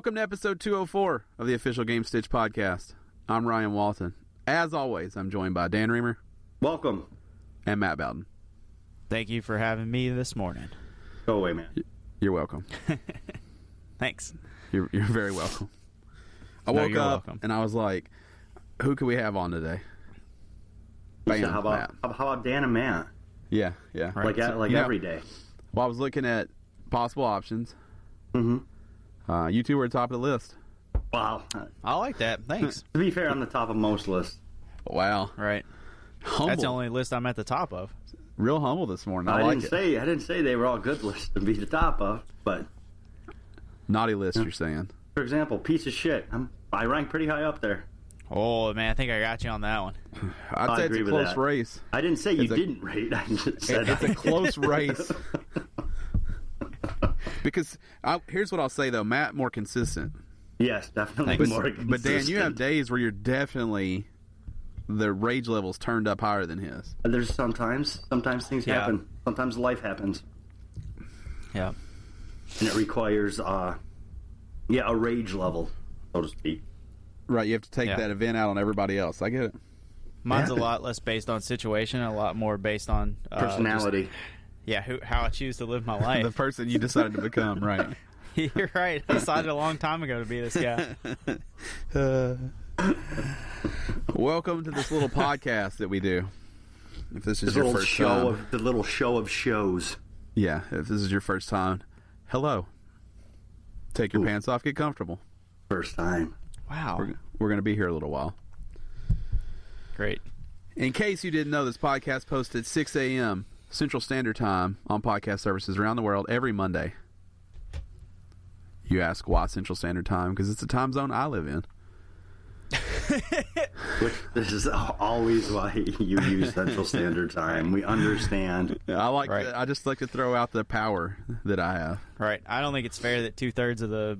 Welcome to episode 204 of the official Gamestitch Podcast. I'm Ryan Walton. As always, I'm joined by Dan Reamer. Welcome. And Matt Bowden. Thank you for having me this morning. Go away, man. You're welcome. Thanks. You're very welcome. I woke up and I was like, who could we have on today? Bam, so how about Dan and Matt? Yeah. Right. Like every day. Well, I was looking at possible options. Mm-hmm. You two were at the top of the list. Wow. I like that. Thanks. To be fair, I'm the top of most lists. Wow. Right. Humble. That's the only list I'm at the top of. Real humble this morning. I didn't say they were all good lists to be the top of, but naughty list, you're saying. For example, piece of shit. I rank pretty high up there. Oh man, I think I got you on that one. I'd say it's a close race. I didn't say you didn't rate. I just said it's a close race. Because here's what I'll say though, Matt more consistent. Yes, definitely more consistent. But Dan, you have days where you're definitely the rage level's turned up higher than his. There's sometimes things happen. Sometimes life happens. Yeah. And it requires a rage level, so to speak. Right, you have to take that event out on everybody else. I get it. Mine's a lot less based on situation, a lot more based on personality. How I choose to live my life. The person you decided to become, right? You're right. I decided a long time ago to be this guy. Welcome to this little podcast that we do. If this is your first time, the little show of shows. Yeah, if this is your first time, hello. Take your pants off, get comfortable. First time. Wow. We're going to be here a little while. Great. In case you didn't know, this podcast posted at 6 a.m. Central Standard Time on podcast services around the world every Monday. You ask why Central Standard Time? Because it's the time zone I live in. This is always why you use Central Standard Time. We understand. I just like to throw out the power that I have. Right. I don't think it's fair that 2/3 of the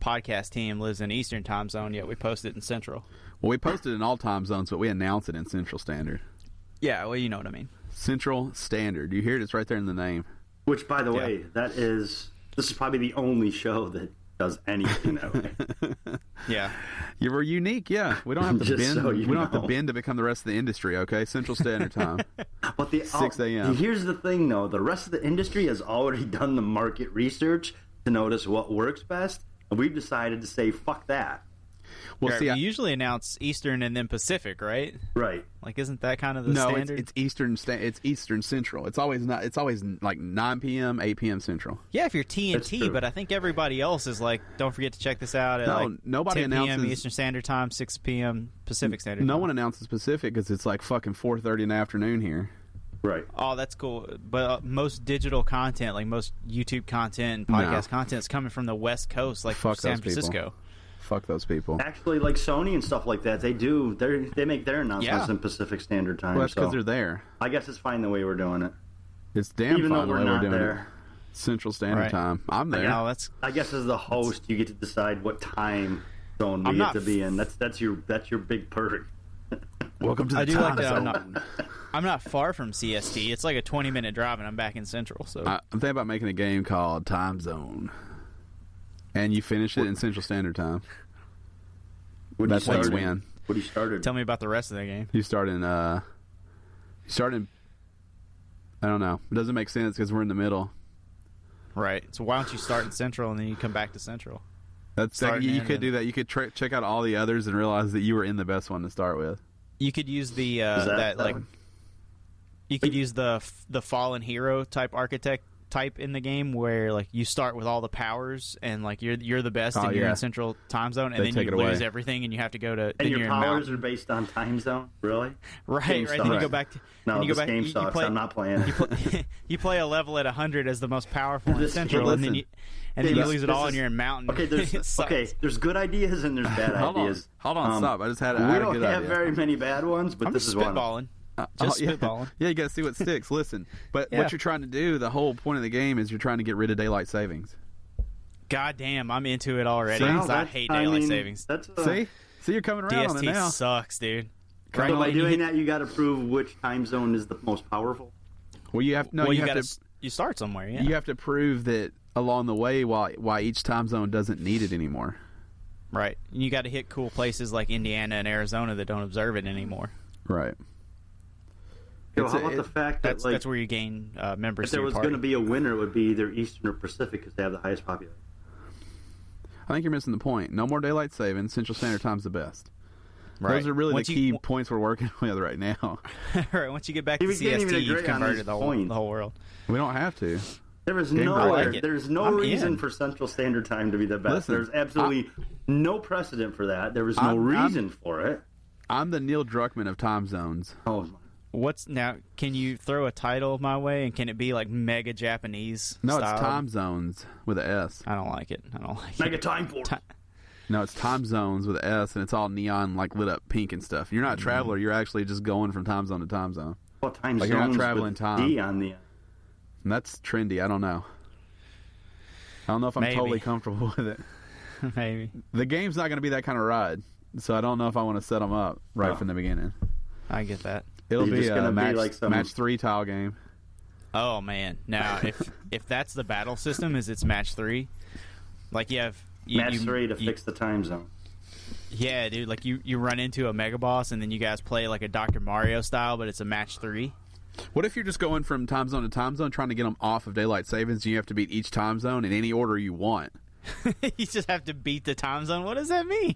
podcast team lives in Eastern Time Zone, yet we post it in Central. Well, we post it in all time zones, but we announce it in Central Standard. Yeah, well, you know what I mean. Central Standard. You hear it? It's right there in the name. Which, by the way, this is probably the only show that does anything that way. Yeah. You were unique, yeah. We don't have to bend. We don't have to bend to become the rest of the industry, okay? Central Standard Time. But 6 a.m. Here's the thing, though. The rest of the industry has already done the market research to notice what works best, and we've decided to say, fuck that. Well, we usually announce Eastern and then Pacific, right? Right. Like, isn't that kind of the standard? No, it's Eastern. It's Eastern Central. It's always not. It's always like 9 p.m., 8 p.m. Central. Yeah, if you're TNT, but I think everybody else is like, don't forget to check this out at nobody 10 announces p.m. Eastern Standard Time, 6 p.m. Pacific Standard Time. No one announces Pacific because it's like fucking 4:30 in the afternoon here. Right. Oh, that's cool. But most digital content, like most YouTube content and podcast content, is coming from the West Coast, like from San Francisco. Fuck those people. Actually, like Sony and stuff like that, they make their announcements in Pacific Standard Time. Well, that's because they're there. I guess it's fine the way we're doing it. It's damn even fine though the way we're doing there. it. Central Standard Time. I'm there. I guess as the host, you get to decide what time zone we get to be in. That's your big perk. Welcome to the time zone. I'm not far from CST. It's like a 20-minute drive, and I'm back in Central. So I'm thinking about making a game called Time Zone, and you finish it in Central Standard Time. That's how you win. What you started? Tell me about the rest of the game. You start in. I don't know. It doesn't make sense because we're in the middle. Right. So why don't you start in Central and then you come back to Central? You could do that. You could check out all the others and realize that you were in the best one to start with. You could use the you could use the fallen hero type architect type in the game where like you start with all the powers and like you're the best and you're in Central Time Zone and then you lose everything and you have to go to. And your powers are based on time zone, really? Right. Then you go back to. This game sucks. I'm not playing. You play a level at 100 as the most powerful in Central, and then you lose it all, and you're in Mountain. Okay, there's good ideas and there's bad ideas. Hold on, stop. I just had a good idea. We don't have very many bad ones, but this is one. Spitballing. Just spitballing. Yeah, you got to see what sticks. Listen, but what you're trying to do, the whole point of the game is you're trying to get rid of daylight savings. God damn, I'm into it already because I hate daylight savings. See, you're coming around on it now. DST sucks, dude. So by doing that, you got to prove which time zone is the most powerful. Well, you have you start somewhere. Yeah, you have to prove that along the way why each time zone doesn't need it anymore. Right. You got to hit cool places like Indiana and Arizona that don't observe it anymore. Right. How about the fact that that's where you gain members? If there was going to be a winner, it would be either Eastern or Pacific because they have the highest population. I think you're missing the point. No more daylight savings. Central Standard Time's the best. Right. Those are really the key points we're working with right now. Right. Once you get back to CST, you've converted the whole world. We don't have to. There's no reason for Central Standard Time to be the best. There's absolutely no precedent for that. There was no reason for it. I'm the Neil Druckmann of time zones. Oh my. Now? Can you throw a title my way, and can it be like mega Japanese? No, style? It's time zones with an S. I don't like it. Mega Time Force. No, it's time zones with an S, and it's all neon, like lit up pink and stuff. You're not a traveler. You're actually just going from time zone to time zone. Well, time like zones you're not traveling time. D on the end. And that's trendy. I don't know. I don't know if I'm totally comfortable with it. Maybe. The game's not going to be that kind of ride, so I don't know if I want to set them up from the beginning. I get that. It'll be a match 3 tile game. Oh man! Now, if that's the battle system, is it's match 3? Like you have match 3 to fix the time zone. Yeah, dude. Like you run into a mega boss, and then you guys play like a Dr. Mario style, but it's a match 3. What if you're just going from time zone to time zone, trying to get them off of daylight savings, and you have to beat each time zone in any order you want? You just have to beat the time zone. What does that mean?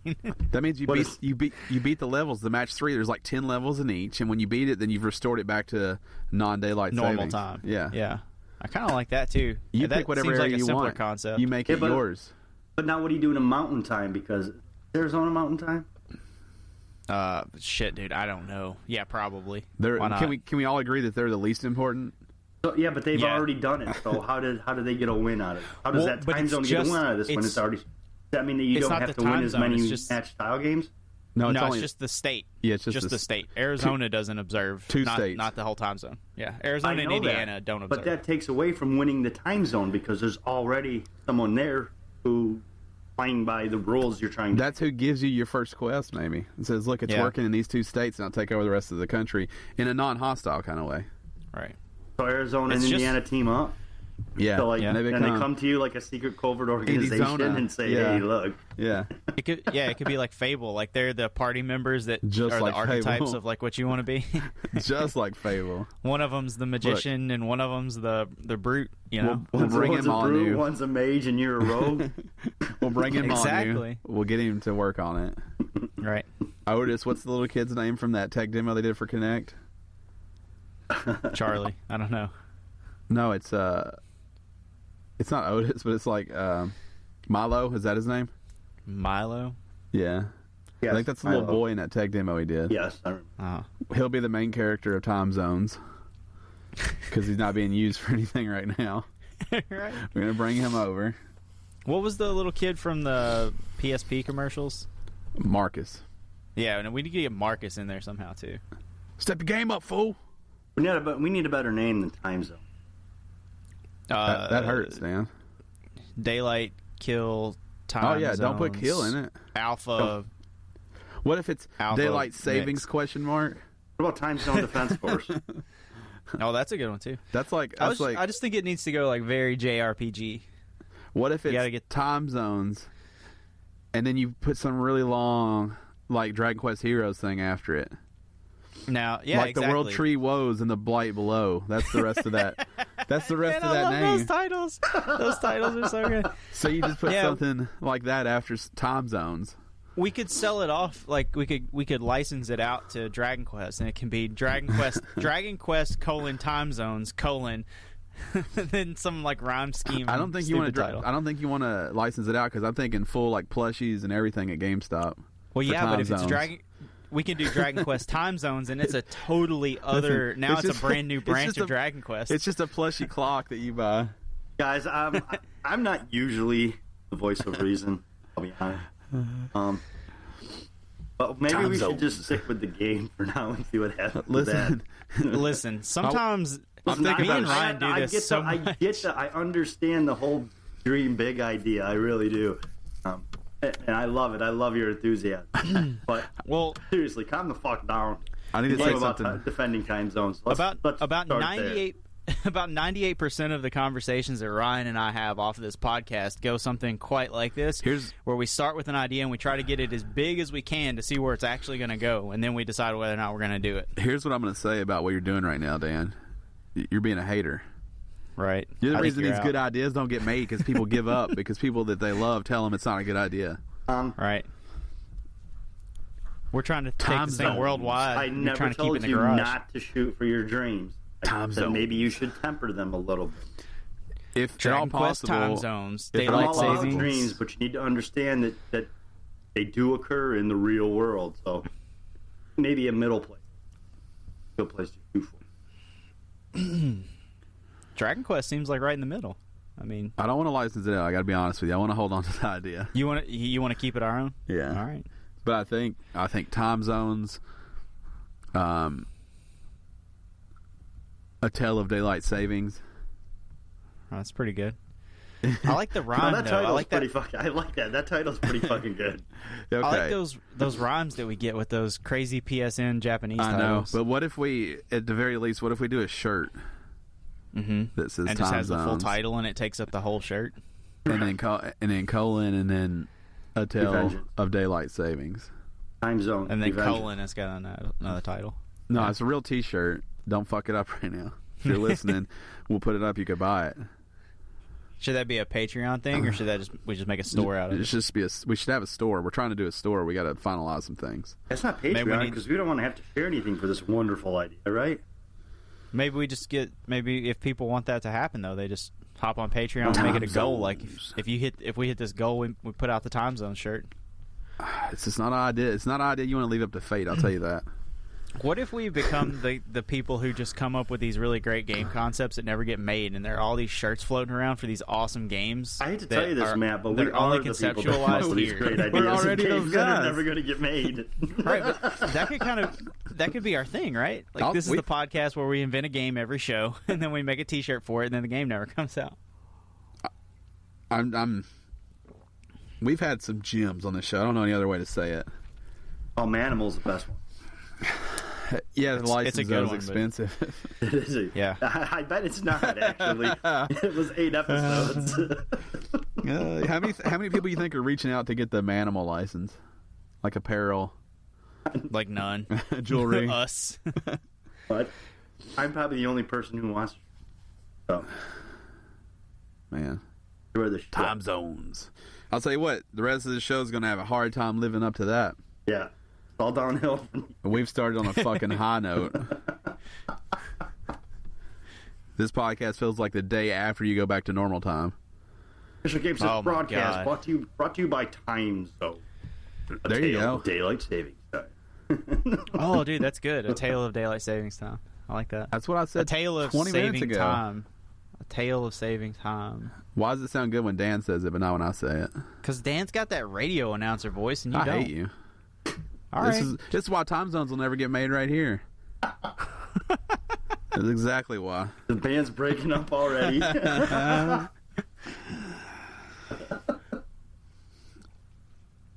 That means you beat the levels. The match 3, there's like 10 levels in each, and when you beat it, then you've restored it back to non-daylight normal savings. Time. Yeah. I kind of like that too. You that pick whatever seems area like a you simpler want. Concept. You make it yours. But now, what do you do in a mountain time? Because Arizona Mountain Time. Shit, dude. I don't know. Yeah, probably. Can we all agree that they're the least important? So, yeah, but they've already done it. So how do they get a win out of it? How does that time zone get a win out of this when it's already? Does that mean that you don't have to win as many match style games? No, it's just the state. Yeah, it's just the state. Arizona doesn't observe. Two states. Not the whole time zone. Yeah, Arizona and Indiana don't observe. But that takes away from winning the time zone because there's already someone there who playing by the rules you're trying to. That's who gives you your first quest, maybe. It says, look, it's working in these 2 states, and I'll take over the rest of the country in a non-hostile kind of way. Right. So Arizona and Indiana team up. Yeah. So they come to you like a secret covert organization and say, "Hey, look." Yeah. It could be like Fable. Like they're the party members that just are like the archetypes Fable. of like what you want to be. Just like Fable. One of them's the magician and one of them's the brute. You know, we'll bring him on you. One's a mage and you're a rogue. We'll bring him exactly. on you. We'll get him to work on it. Right. Otis, what's the little kid's name from that tech demo they did for Connect? Charlie. I don't know. No, it's not Otis, but it's like Milo. Is that his name? Milo? Yeah. Yes, I think that's the little boy in that tech demo he did. Yes. I remember. Oh. He'll be the main character of Time Zones because he's not being used for anything right now. Right. We're going to bring him over. What was the little kid from the PSP commercials? Marcus. Yeah, and we need to get Marcus in there somehow, too. Step your game up, fool. We need a better name than Time Zone. That hurts, Dan. Daylight, kill, time Oh, yeah, zones, don't put kill in it. Alpha. What if it's Alpha daylight savings mix. question mark? What about Time Zone Defense Force? Oh, that's a good one, too. I I just think it needs to go like very JRPG. What if it's time zones, and then you put some really long, like Dragon Quest Heroes thing after it? Now, yeah, like the World Tree Woes and the Blight Below. That's the rest of that. That's the rest of that name. Those titles. Those titles are so good. So you just put something like that after time zones. We could sell it off, like we could license it out to Dragon Quest, and it can be Dragon Quest time zones then some like rhyme scheme. I don't think you want to license it out because I'm thinking full like plushies and everything at GameStop. Well, yeah, but if it's we can do Dragon Quest time zones, and it's a totally other. Now it's a brand new branch of Dragon Quest. It's just a plushy clock that you buy. Guys, I'm not usually the voice of reason. I'll be honest. But maybe we should just stick with the game for now and see what happens. Listen. Sometimes I'm thinking about Ryan do this so much. I understand the whole dream big idea. I really do. And I love it. I love your enthusiasm. But seriously, calm the fuck down. I need to say something about defending time zones. About 98 about 98% of the conversations that Ryan and I have off of this podcast go something quite like this, where we start with an idea and we try to get it as big as we can to see where it's actually going to go, and then we decide whether or not we're going to do it. Here's what I'm going to say about what you're doing right now, Dan. You're being a hater. Right. The reason these good ideas don't get made because people give up because people that they love tell them it's not a good idea. Right. We're trying to take this thing worldwide. I never told you not to shoot for your dreams. I said maybe you should temper them a little bit. If Dragon Quest time zones, daylight savings, dreams, but you need to understand that they do occur in the real world. So maybe a middle place, good place to shoot for. Dragon Quest seems like right in the middle. I mean, I don't want to license it out. I got to be honest with you. I want to hold on to the idea. You want to keep it our own? Yeah. All right. But I think time zones, a tale of daylight savings. Oh, that's pretty good. I like the rhyme. That title's I like that. That title's pretty fucking good. Okay. I like those rhymes that we get with those crazy PSN Japanese titles. I know, but what if we, at the very least, what if we do a shirt that says and time just has zones, the full title and it takes up the whole shirt, and then colon and then a tale of daylight savings, time zone, and then colon has got another title. No, it's a real T-shirt. Don't fuck it up right now. If you're listening, we'll put it up. You could buy it. Should that be a Patreon thing, or should we just make a store out of it? We should have a store. We're trying to do a store. We got to finalize some things. That's not Patreon because we don't want to have to share anything for this wonderful idea, right? Maybe we just maybe if people want that to happen, though, they just hop on Patreon and make it a goal. Like if we hit this goal, we put out the time zone shirt. It's just not an idea. It's not an idea you want to leave up to fate. I'll tell you that. What if we become the people who just come up with these really great game concepts that never get made, and there are all these shirts floating around for these awesome games? I hate to tell you this, Matt, but we only are the people that come up with these great ideas. We're already those guys that are never going to get made. Right, but that could be our thing, right? Like this is the podcast where we invent a game every show, and then we make a T-shirt for it, and then the game never comes out. We've had some gems on this show. I don't know any other way to say it. Oh, Manimal's the best one. Yeah, the license it's a good is one, expensive. It is. Yeah. I bet it's not, actually. It was 8 episodes. How many people you think are reaching out to get the Manimal license? Like apparel? Like none. Jewelry? Us. But I'm probably the only person who wants to. So. Man. Time zones. I'll tell you what, the rest of the show is going to have a hard time living up to that. Yeah. It's all downhill. We've started on a fucking high note. This podcast feels like the day after you go back to normal time. Official Gamestitch Broadcast brought to you by Time Zone. There you go. Daylight savings time. Oh, dude, that's good. A tale of daylight savings time. I like that. That's what I said. A tale of 20 minutes saving ago. time. A tale of saving time. Why does it sound good when Dan says it, but not when I say it? Because Dan's got that radio announcer voice, and you don't. I hate you. All this right. is why time zones will never get made right here. That's exactly why. The band's breaking up already.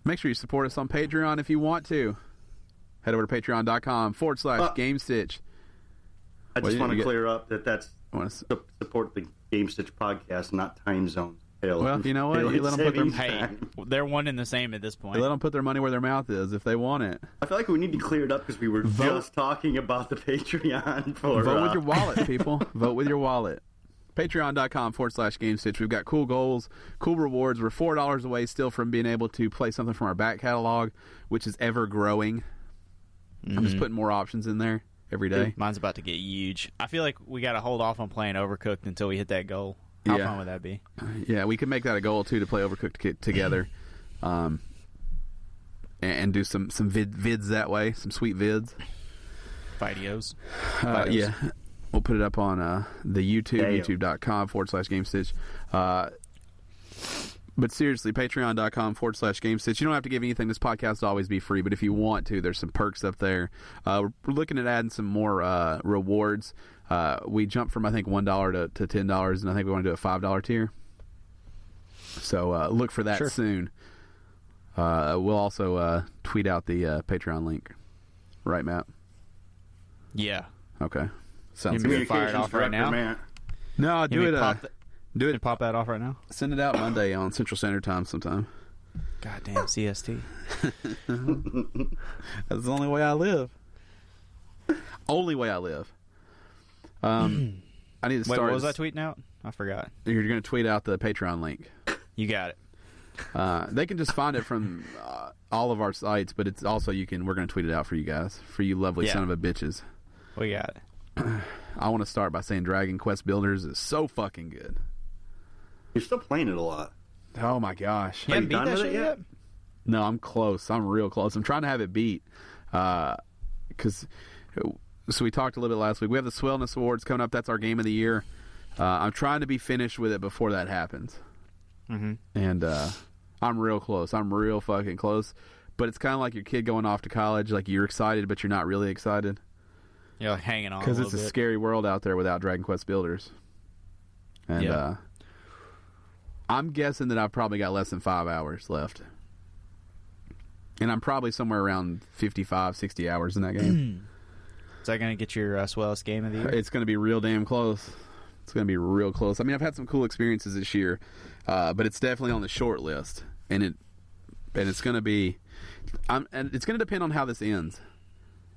Make sure you support us on Patreon if you want to. Head over to patreon.com/Gamestitch. I just want to clear up that's support the Gamestitch podcast, not Time Zone. Well, you know what? You let them put they're one and the same at this point. You let them put their money where their mouth is if they want it. I feel like we need to clear it up because we were just talking about the Patreon. Vote with your wallet, people. Vote with your wallet. Patreon.com/Gamestitch. We've got cool goals, cool rewards. We're $4 away still from being able to play something from our back catalog, which is ever growing. Mm-hmm. I'm just putting more options in there every day. Mine's about to get huge. I feel like we got to hold off on playing Overcooked until we hit that goal. How fun would that be? Yeah, we could make that a goal too to play Overcooked together, and do some vids that way, some sweet vids. Videos. Yeah, we'll put it up on the YouTube, youtube.com/Gamestitch. But seriously, patreon.com/Gamestitch. You don't have to give anything. This podcast will always be free, but if you want to, there's some perks up there. We're looking at adding some more rewards. We jumped from, I think, $1 to $10, and I think we want to do a $5 tier. So look for that soon. We'll also tweet out the Patreon link. Right, Matt? Yeah. Okay. Sounds You good. mean fire it off right now? Man. No, do it. Do it. Pop that off right now. Send it out Monday on Central Standard Time sometime. Goddamn CST. That's the only way I live. Only way I live. I need to start. Wait, what was I tweeting out? I forgot. You're going to tweet out the Patreon link. You got it. They can just find it from all of our sites, but it's also we're going to tweet it out for you guys, for you lovely son of a bitches. We got it. I want to start by saying Dragon Quest Builders is so fucking good. You're still playing it a lot. Oh my gosh. You haven't beat that shit yet? No, I'm close. I'm real close. I'm trying to have it beat. So we talked a little bit last week. We have the Swellness Awards coming up. That's our game of the year. I'm trying to be finished with it before that happens. Mm-hmm. And I'm real close. I'm real fucking close. But it's kind of like your kid going off to college. Like, you're excited, but you're not really excited. You're like hanging on because it's a scary world out there without Dragon Quest Builders. And I'm guessing that I've probably got less than 5 hours left. And I'm probably somewhere around 55, 60 hours in that game. Is that going to get your swellest game of the year? It's going to be real damn close. It's going to be real close. I mean, I've had some cool experiences this year, but it's definitely on the short list. And it's going to be... and it's going to depend on how this ends.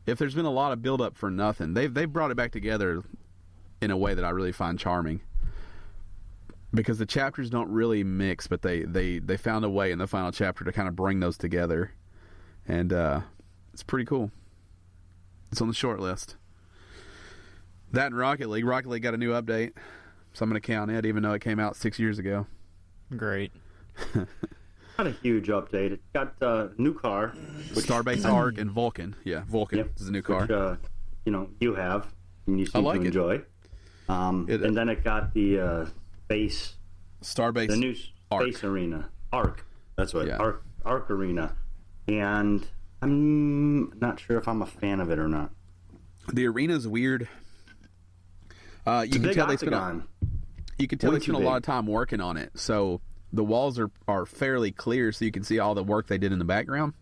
If there's been a lot of build-up for nothing, they've brought it back together in a way that I really find charming. Because the chapters don't really mix, but they found a way in the final chapter to kind of bring those together. And it's pretty cool. It's on the short list. That and Rocket League. Rocket League got a new update, so I'm going to count it, even though it came out 6 years ago. Great. Not a huge update. It got a new car. Starbase Arc and Vulcan. Yeah, Vulcan is a new car. Which, you have, and you seem to enjoy. And then it got the space... Starbase the new space arena. Arc. That's what. Yeah. Arc Arena. And I'm not sure if I'm a fan of it or not. The arena's weird. You can tell they spent a lot of time working on it. So the walls are fairly clear, so you can see all the work they did in the background.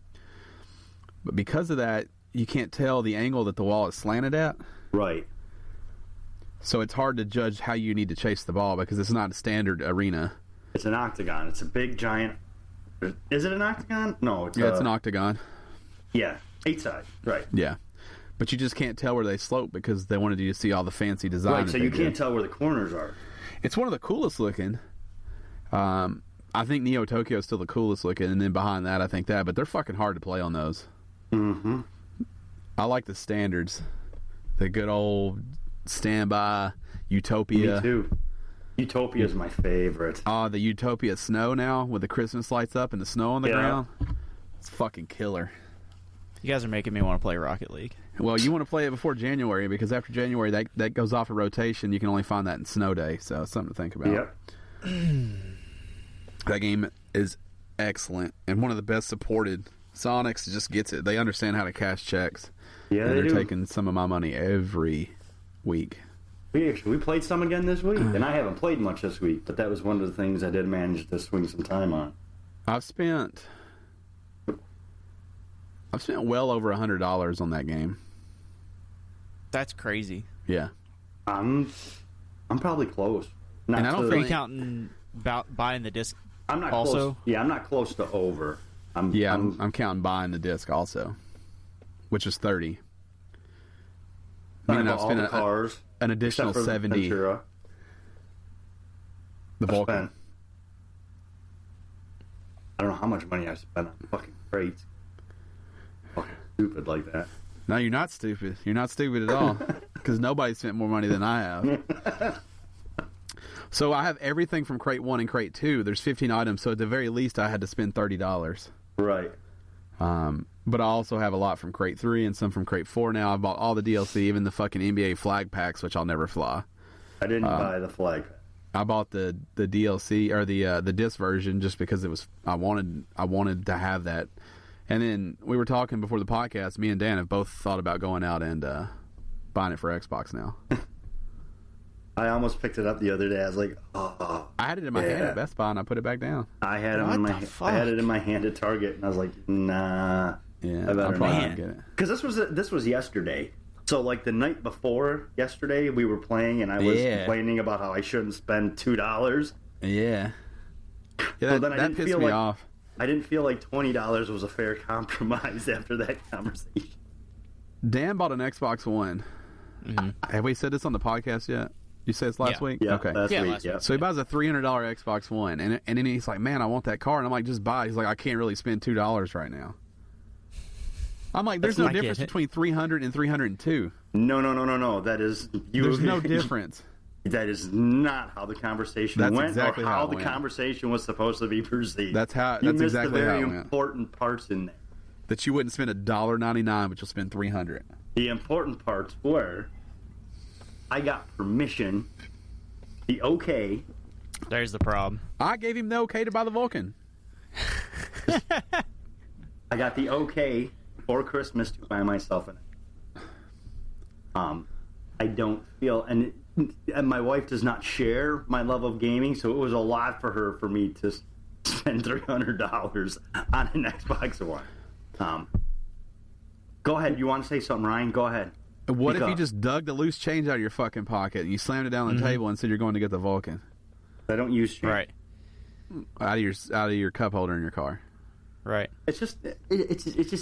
But because of that, you can't tell the angle that the wall is slanted at. Right. So it's hard to judge how you need to chase the ball because it's not a standard arena. It's an octagon. It's a big, giant... Is it an octagon? No. It's an octagon. Yeah. 8 sides. Right. Yeah. But you just can't tell where they slope because they wanted you to see all the fancy design. Right, so you can't tell where the corners are. It's one of the coolest looking. I think Neo Tokyo is still the coolest looking, and then behind that, I think that. But they're fucking hard to play on those. Mm-hmm. I like the standards. The good old standby Utopia. Me too. Utopia is my favorite. The Utopia snow now with the Christmas lights up and the snow on the ground. It's fucking killer. You guys are making me want to play Rocket League. Well, you want to play it before January because after January that goes off a rotation. You can only find that in snow day, so it's something to think about. Yep. That game is excellent and one of the best supported. Sonics just gets it. They understand how to cash checks. Yeah, and they're taking some of my money every week. We played some again this week, and I haven't played much this week, but that was one of the things I did manage to swing some time on. I've spent well over $100 on that game. That's crazy. Yeah, I'm probably close. And I don't Are you counting about buying the disc? I'm not also close. Yeah, I'm not close to over. I'm counting buying the disc also, which is 30. I've spent cars, an additional 70. Ventura. The Vulcan. I don't know how much money I spent on fucking crates. Fucking stupid like that. No, you're not stupid. You're not stupid at all. Because nobody spent more money than I have. So I have everything from Crate 1 and Crate 2. There's 15 items, so at the very least I had to spend $30. Right. But I also have a lot from Crate 3 and some from Crate 4 now. I bought all the DLC, even the fucking NBA flag packs, which I'll never fly. I didn't buy the flag. I bought the DLC or the disc version just because it was I wanted to have that. And then we were talking before the podcast. Me and Dan have both thought about going out and buying it for Xbox now. I almost picked it up the other day. I was like, oh. I had it in my hand at Best Buy and I put it back down. I had it in my hand at Target and I was like, nah. Yeah, I'll probably get it. Because this was yesterday. So, like, the night before yesterday, we were playing, and I was complaining about how I shouldn't spend $2. Yeah. So then that pissed me off. I didn't feel like $20 was a fair compromise after that conversation. Dan bought an Xbox One. Mm-hmm. Have we said this on the podcast yet? You said it's last week? Yeah, okay. last week. Yeah. So he buys a $300 Xbox One, and then he's like, man, I want that car. And I'm like, just buy it. He's like, I can't really spend $2 right now. I'm like, there's no difference between 300 and 302. No. That is... There's no difference. That is not how the conversation went, exactly or how the conversation was supposed to be perceived. That's exactly how it went. You missed the very important parts in there. That you wouldn't spend $1.99, but you'll spend $300. The important parts were, I got permission, the okay. There's the problem. I gave him the okay to buy the Vulcan. I got the okay for Christmas to buy myself an. I don't feel, and my wife does not share my love of gaming, so it was a lot for me to spend $300 on an Xbox One. Go ahead. You want to say something, Ryan? Go ahead. What if you just dug the loose change out of your fucking pocket and you slammed it down on the table and said you're going to get the Vulcan? I don't use change. Right. Out of your cup holder in your car. Right. It's just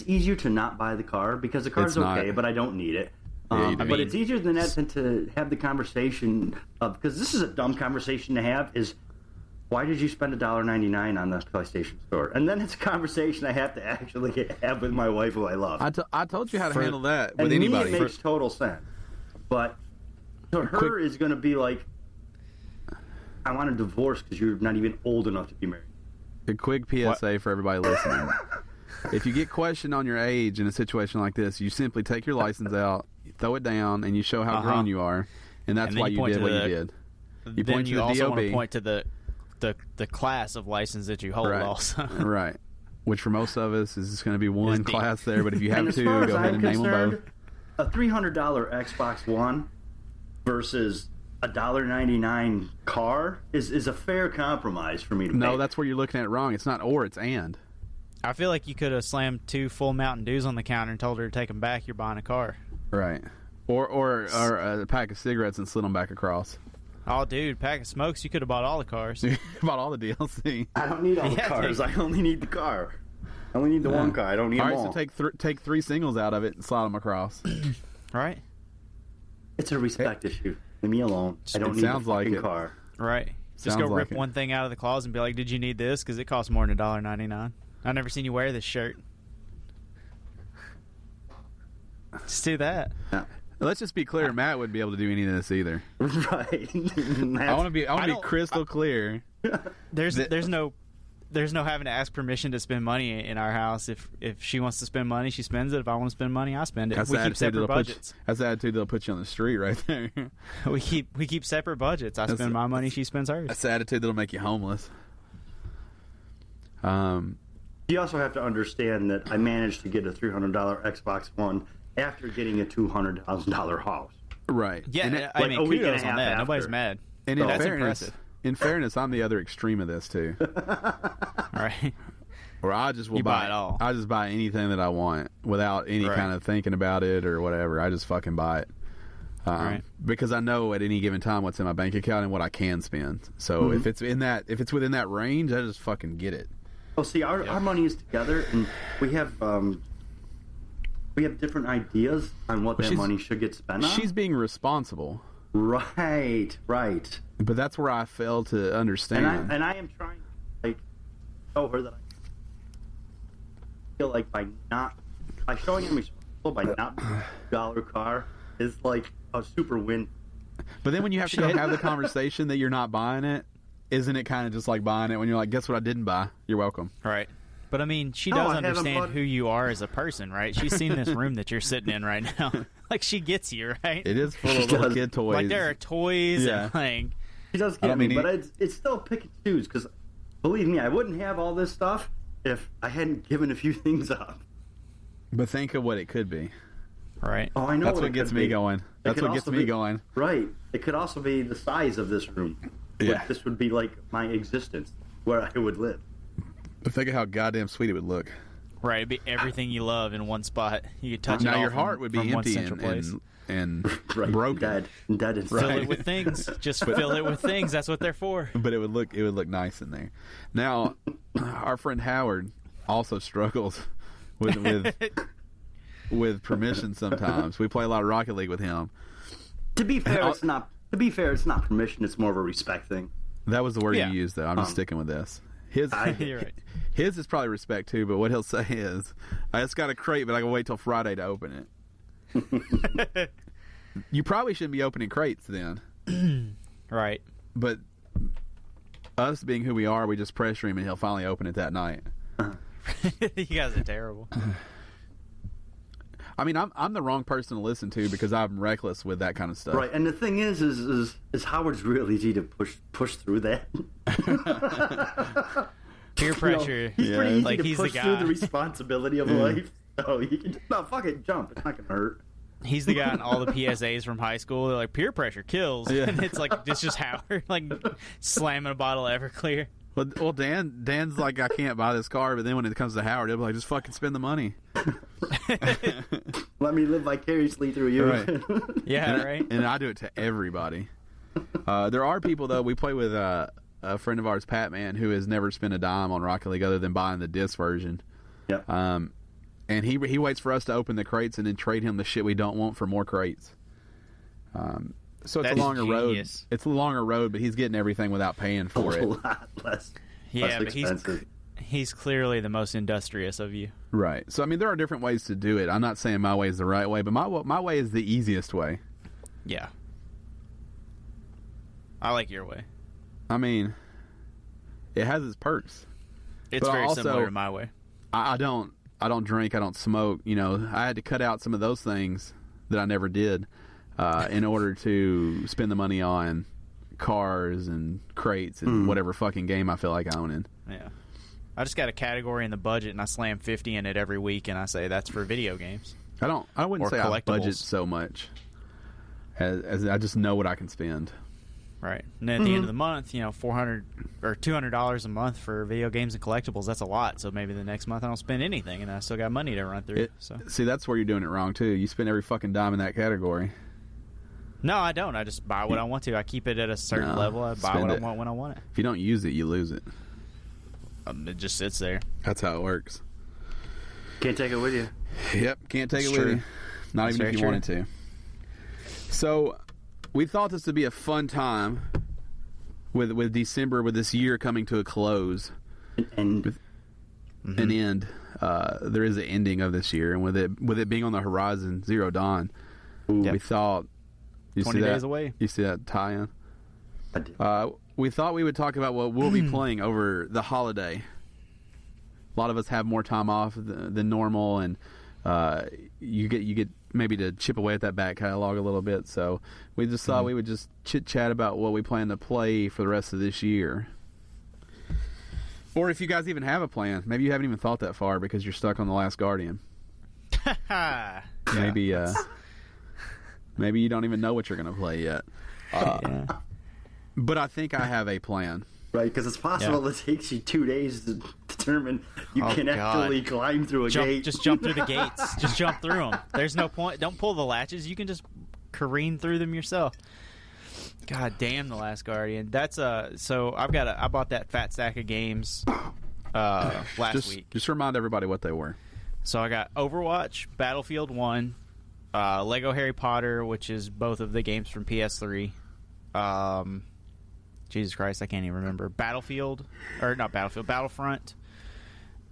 easier to not buy the car because the car's okay, but I don't need it. But it's easier than that than to have the conversation of, because this is a dumb conversation to have, is why did you spend $1.99 on the PlayStation Store? And then it's a conversation I have to actually have with my wife, who I love. I told you how to handle that with anybody. And it makes total sense. But to her is going to be like, I want a divorce because you're not even old enough to be married. A quick PSA for everybody listening. If you get questioned on your age in a situation like this, you simply take your license out, you throw it down, and you show how grown you are. And that's why you did what you did. You point to the also DOB. Want to point to the class of license that you hold also. Right. Which for most of us is just going to be one class there, but if you have two, go ahead and name them both. A $300 Xbox One versus a $1.99 car is a fair compromise for me to make. No, that's where you're looking at it wrong. It's not or, it's and. I feel like you could have slammed 2 full Mountain Dews on the counter and told her to take them back. You're buying a car. Right. Or a pack of cigarettes and slid them back across. Oh, dude, pack of smokes. You could have bought all the cars. Bought all the DLC. I don't need all the cars. I only need the car. I only need the one car. I don't need them all. All right, so take 3 singles out of it and slide them across. Right. It's a respect issue. Leave me alone. I don't need a fucking car. Right. Just go rip one thing out of the closet and be like, did you need this? Because it costs more than $1.99. I've never seen you wear this shirt. Just do that. Yeah. Let's just be clear. Matt wouldn't be able to do any of this either. Right. I want to be crystal clear. There's no having to ask permission to spend money in our house. If she wants to spend money, she spends it. If I want to spend money, I spend it. We keep separate budgets. That's the attitude they'll put you on the street right there. we keep separate budgets. I spend my money, she spends hers. That's the attitude that'll make you homeless. You also have to understand that I managed to get a $300 Xbox One after getting a $200,000 house. Right. Yeah, I mean, kudos on that. Nobody's mad. And that's impressive. In fairness, I'm the other extreme of this too. Right. Or I just will buy it all. I just buy anything that I want without any kind of thinking about it or whatever. I just fucking buy it. Right. Because I know at any given time what's in my bank account and what I can spend. So if it's within that range, I just fucking get it. Oh, see, our money is together, and we have different ideas on what that money should get spent on. She's being responsible. Right. But that's where I fail to understand. And I am trying to show her that I feel like by showing him responsible by not buying a $2 car is like a super win. But then when you have to have the conversation that you're not buying it, isn't it kind of just like buying it when you're like, guess what I didn't buy? You're welcome. Right. But I mean, she does understand who you are as a person, right? She's seen this room that you're sitting in right now. Like, she gets you, right? It is full of little kid toys. Like, there are toys and like... She does get me, but it's still pick and choose, because believe me, I wouldn't have all this stuff if I hadn't given a few things up. But think of what it could be. Right. Oh, I know. That's what gets me going. That's what gets me going. Right. It could also be the size of this room. Yeah. This would be like my existence, where I would live. But think of how goddamn sweet it would look. Right, it'd be everything you love in one spot. You could touch it. Now all your from, heart would be empty and right, broken. Dead inside. Fill it with things. Just fill it with things. That's what they're for. But it would look nice in there. Now, our friend Howard also struggles with permission sometimes. We play a lot of Rocket League with him. To be fair, it's not permission. It's more of a respect thing. That was the word you used, though. I'm just sticking with this. You're right. His is probably respect too, but what he'll say is, "I just got a crate, but I can wait till Friday to open it." You probably shouldn't be opening crates then, right? But us being who we are, we just pressure him, and he'll finally open it that night. You guys are terrible. I mean, I'm the wrong person to listen to because I'm reckless with that kind of stuff. Right, and the thing is Howard's real easy to push through that. Peer pressure. He's pretty easy like to he's push the guy. through the responsibility of life. So you can just fuck it, jump. It's not gonna hurt. He's the guy in all the PSAs from high school. They're like, peer pressure kills. Yeah. And it's just Howard like slamming a bottle of Everclear. Well, Dan's like, I can't buy this car, but then when it comes to Howard, he'll be like, just fucking spend the money. Let me live vicariously through you. Right. Yeah, right. And I do it to everybody. There are people, though. We play with a friend of ours, Pat Man, who has never spent a dime on Rocket League other than buying the disc version. Yep. And he waits for us to open the crates and then trade him the shit we don't want for more crates. So it's a longer road. It's a longer road, but he's getting everything without paying for it. A lot less. Yeah, less expensive. but he's clearly the most industrious of you. Right. So I mean, there are different ways to do it. I'm not saying my way is the right way, but my way is the easiest way. Yeah. I like your way. I mean, it has its perks. It's very similar to my way. I don't drink. I don't smoke. You know, I had to cut out some of those things that I never did in order to spend the money on cars and crates and whatever fucking game I feel like owning. Yeah. I just got a category in the budget, and I slam 50 in it every week, and I say that's for video games. I wouldn't say I budget so much as I just know what I can spend. Right. And then at the end of the month, $400 or $200 a month for video games and collectibles, that's a lot. So maybe the next month I don't spend anything, and I still got money to run through. See, that's where you're doing it wrong, too. You spend every fucking dime in that category. No, I don't. I just buy what I want to. I keep it at a certain level. I buy what I want when I want it. If you don't use it, you lose it. It just sits there. That's how it works. Can't take it with you. Yep, can't take it with you. Not even if you wanted to. So, we thought this would be a fun time with December, with this year coming to a close. An end. There is an ending of this year, and with it being on the horizon, Zero Dawn, we thought... 20 days away. You see that tie-in? I did. We thought we would talk about what we'll be playing over the holiday. A lot of us have more time off than normal, and you get maybe to chip away at that back catalog a little bit. So we just thought we would just chit-chat about what we plan to play for the rest of this year. Or if you guys even have a plan. Maybe you haven't even thought that far because you're stuck on The Last Guardian. Maybe maybe you don't even know what you're going to play yet. But I think I have a plan. Right, because it's possible it takes you 2 days to determine you can actually climb through a gate. Just jump through the gates. Just jump through them. There's no point. Don't pull the latches. You can just careen through them yourself. God damn, The Last Guardian. That's so I bought that fat stack of games last week. Just remind everybody what they were. So I got Overwatch, Battlefield 1, Lego Harry Potter, which is both of the games from PS3. Jesus Christ, I can't even remember. Battlefront,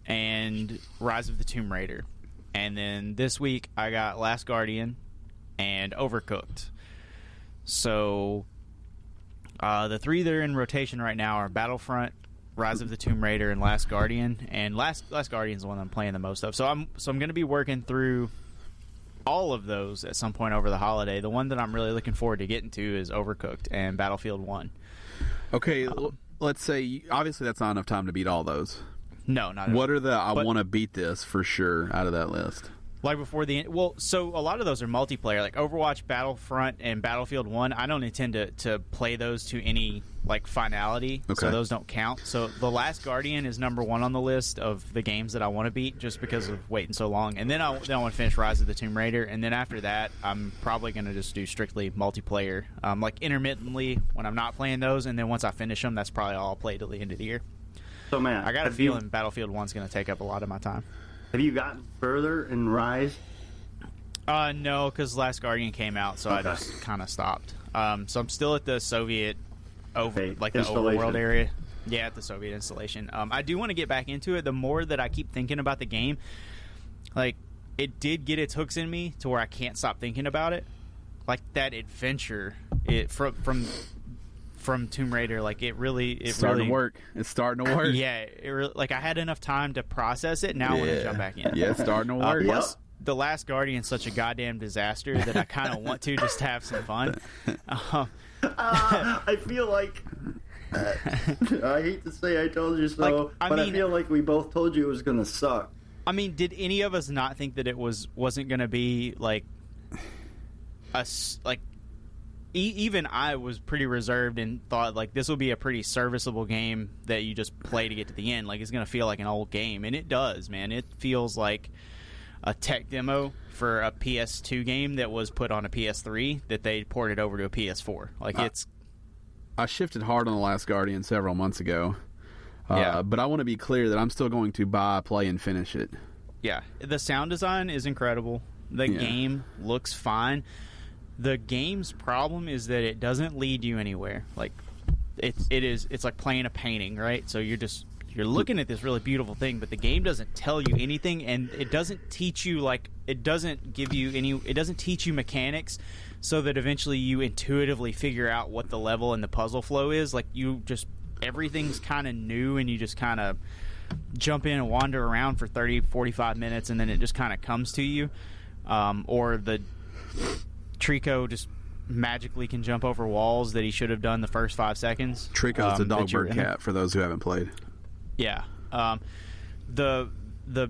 and Rise of the Tomb Raider. And then this week I got Last Guardian and Overcooked. So the three that are in rotation right now are Battlefront, Rise of the Tomb Raider, and Last Guardian. And Last Guardian is the one I'm playing the most of. So I'm going to be working through all of those at some point over the holiday. The one that I'm really looking forward to getting to is Overcooked and Battlefield 1. Okay, let's say, obviously that's not enough time to beat all those. No, not at all. What are the I want to beat this for sure out of that list? Like before the end. Well, so a lot of those are multiplayer. Like Overwatch, Battlefront, and Battlefield 1, I don't intend to play those to any like finality, so those don't count. So The Last Guardian is number 1 on the list of the games that I want to beat just because of waiting so long. And then I want to finish Rise of the Tomb Raider, and then after that, I'm probably going to just do strictly multiplayer, like intermittently when I'm not playing those, and then once I finish them, that's probably all I'll play till the end of the year. So, man, I got a feeling Battlefield 1's going to take up a lot of my time. Have you gotten further in Rise? No, because Last Guardian came out, so I just kind of stopped. So I'm still at the Soviet the overworld area. Yeah, at the Soviet installation. I do want to get back into it. The more that I keep thinking about the game, like, it did get its hooks in me to where I can't stop thinking about it. Like, that adventure from Tomb Raider, like, it's starting to work. It's starting to work. Yeah, like, I had enough time to process it. Now I want to jump back in. Yeah, it's starting to work. Plus, The Last Guardian is such a goddamn disaster that I kind of want to just to have some fun. I feel like I hate to say I told you so, I feel like we both told you it was going to suck. I mean, did any of us not think that it wasn't going to be like even I was pretty reserved and thought like this will be a pretty serviceable game that you just play to get to the end. Like, it's going to feel like an old game, and it does, man. It feels like a tech demo for a PS2 game that was put on a PS3 that they ported over to a PS4. Like, I shifted hard on The Last Guardian several months ago. But I want to be clear that I'm still going to buy, play, and finish it. Yeah. The sound design is incredible. The game looks fine. The game's problem is that it doesn't lead you anywhere. Like, it's like playing a painting, right? So you're looking at this really beautiful thing, but the game doesn't tell you anything, and it doesn't teach you, like, it doesn't teach you mechanics so that eventually you intuitively figure out what the level and the puzzle flow is. Like, everything's kind of new, and you just kind of jump in and wander around for 30, 45 minutes, and then it just kind of comes to you. Or the Trico just magically can jump over walls that he should have done the first 5 seconds. Trico's the dog bird cat, for those who haven't played. Yeah. The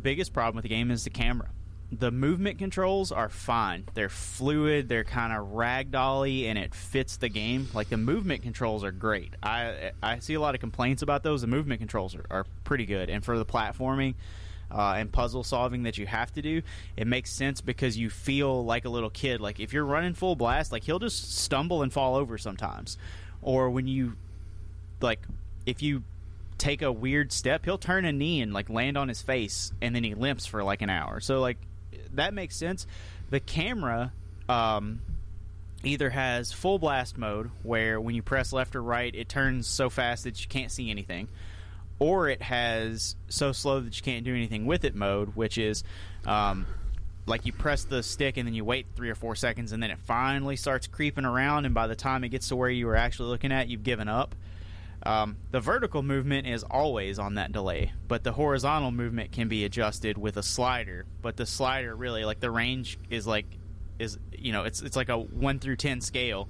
biggest problem with the game is the camera. The movement controls are fine. They're fluid, they're kind of ragdolly, and it fits the game. Like, the movement controls are great. I see a lot of complaints about those. The movement controls are pretty good. And for the platforming and puzzle solving that you have to do, it makes sense because you feel like a little kid. Like, if you're running full blast, like, he'll just stumble and fall over sometimes. Or when you, like, if you take a weird step, he'll turn a knee and, like, land on his face, and then he limps for like an hour. So, like, that makes sense. The camera either has full blast mode, where when you press left or right, it turns so fast that you can't see anything, or it has so slow that you can't do anything with it mode, which is like, you press the stick and then you wait 3 or 4 seconds, and then it finally starts creeping around, and by the time it gets to where you were actually looking at, you've given up. The vertical movement is always on that delay, but the horizontal movement can be adjusted with a slider. But the slider, really, like, the range is it's like a 1 through 10 scale,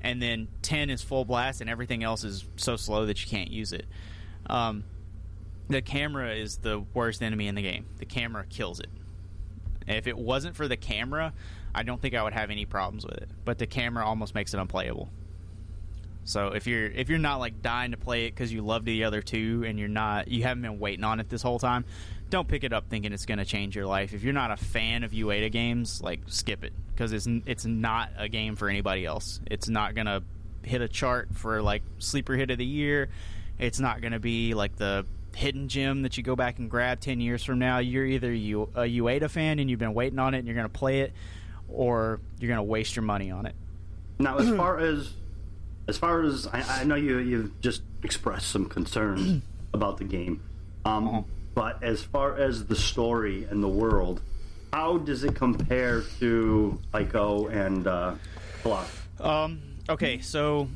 and then 10 is full blast, and everything else is so slow that you can't use it. The camera is the worst enemy in the game. The camera kills it. If it wasn't for the camera, I don't think I would have any problems with it. But the camera almost makes it unplayable. So if you're not, like, dying to play it because you love the other two, and you haven't been waiting on it this whole time, don't pick it up thinking it's going to change your life. If you're not a fan of Ueda games, like, skip it, because it's not a game for anybody else. It's not going to hit a chart for, like, sleeper hit of the year. It's not going to be like the hidden gem that you go back and grab 10 years from now. You're either a Ueda fan and you've been waiting on it and you're going to play it, or you're going to waste your money on it. Now, as far as I know, you've just expressed some concerns about the game, but as far as the story and the world, how does it compare to Ico and Colossus? Okay, so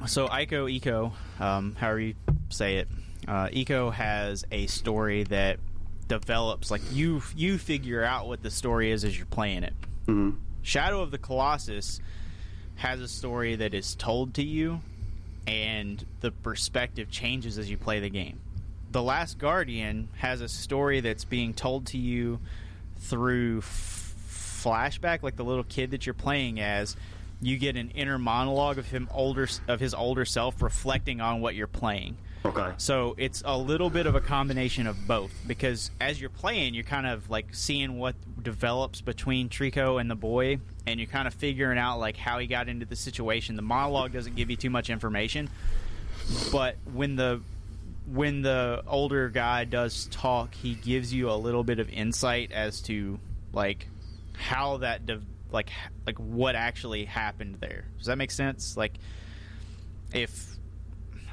Ico, however you say it, Ico has a story that develops, like, you figure out what the story is as you're playing it. Mm-hmm. Shadow of the Colossus has a story that is told to you, and the perspective changes as you play the game. The Last Guardian has a story that's being told to you through flashback, like the little kid that you're playing as, you get an inner monologue of his older self reflecting on what you're playing. Okay. So it's a little bit of a combination of both, because as you're playing, you're kind of like seeing what develops between Trico and the boy, and you're kind of figuring out like how he got into the situation. The monologue doesn't give you too much information, but when the older guy does talk, he gives you a little bit of insight as to like how that like what actually happened there. Does that make sense? Like, if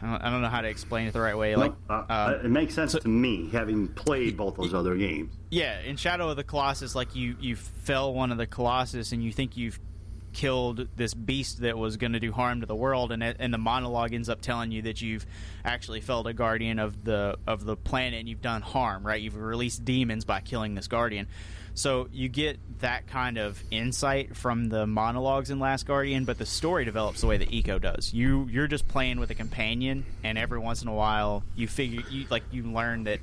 I don't know how to explain it the right way. It makes sense to me, having played both those other games. Yeah, in Shadow of the Colossus, like you fell one of the Colossus, and you think you've killed this beast that was going to do harm to the world, and the monologue ends up telling you that you've actually felled a guardian of the planet, and you've done harm. Right? You've released demons by killing this guardian. So you get that kind of insight from the monologues in Last Guardian, but the story develops the way that Eco does. You're just playing with a companion, and every once in a while you learn that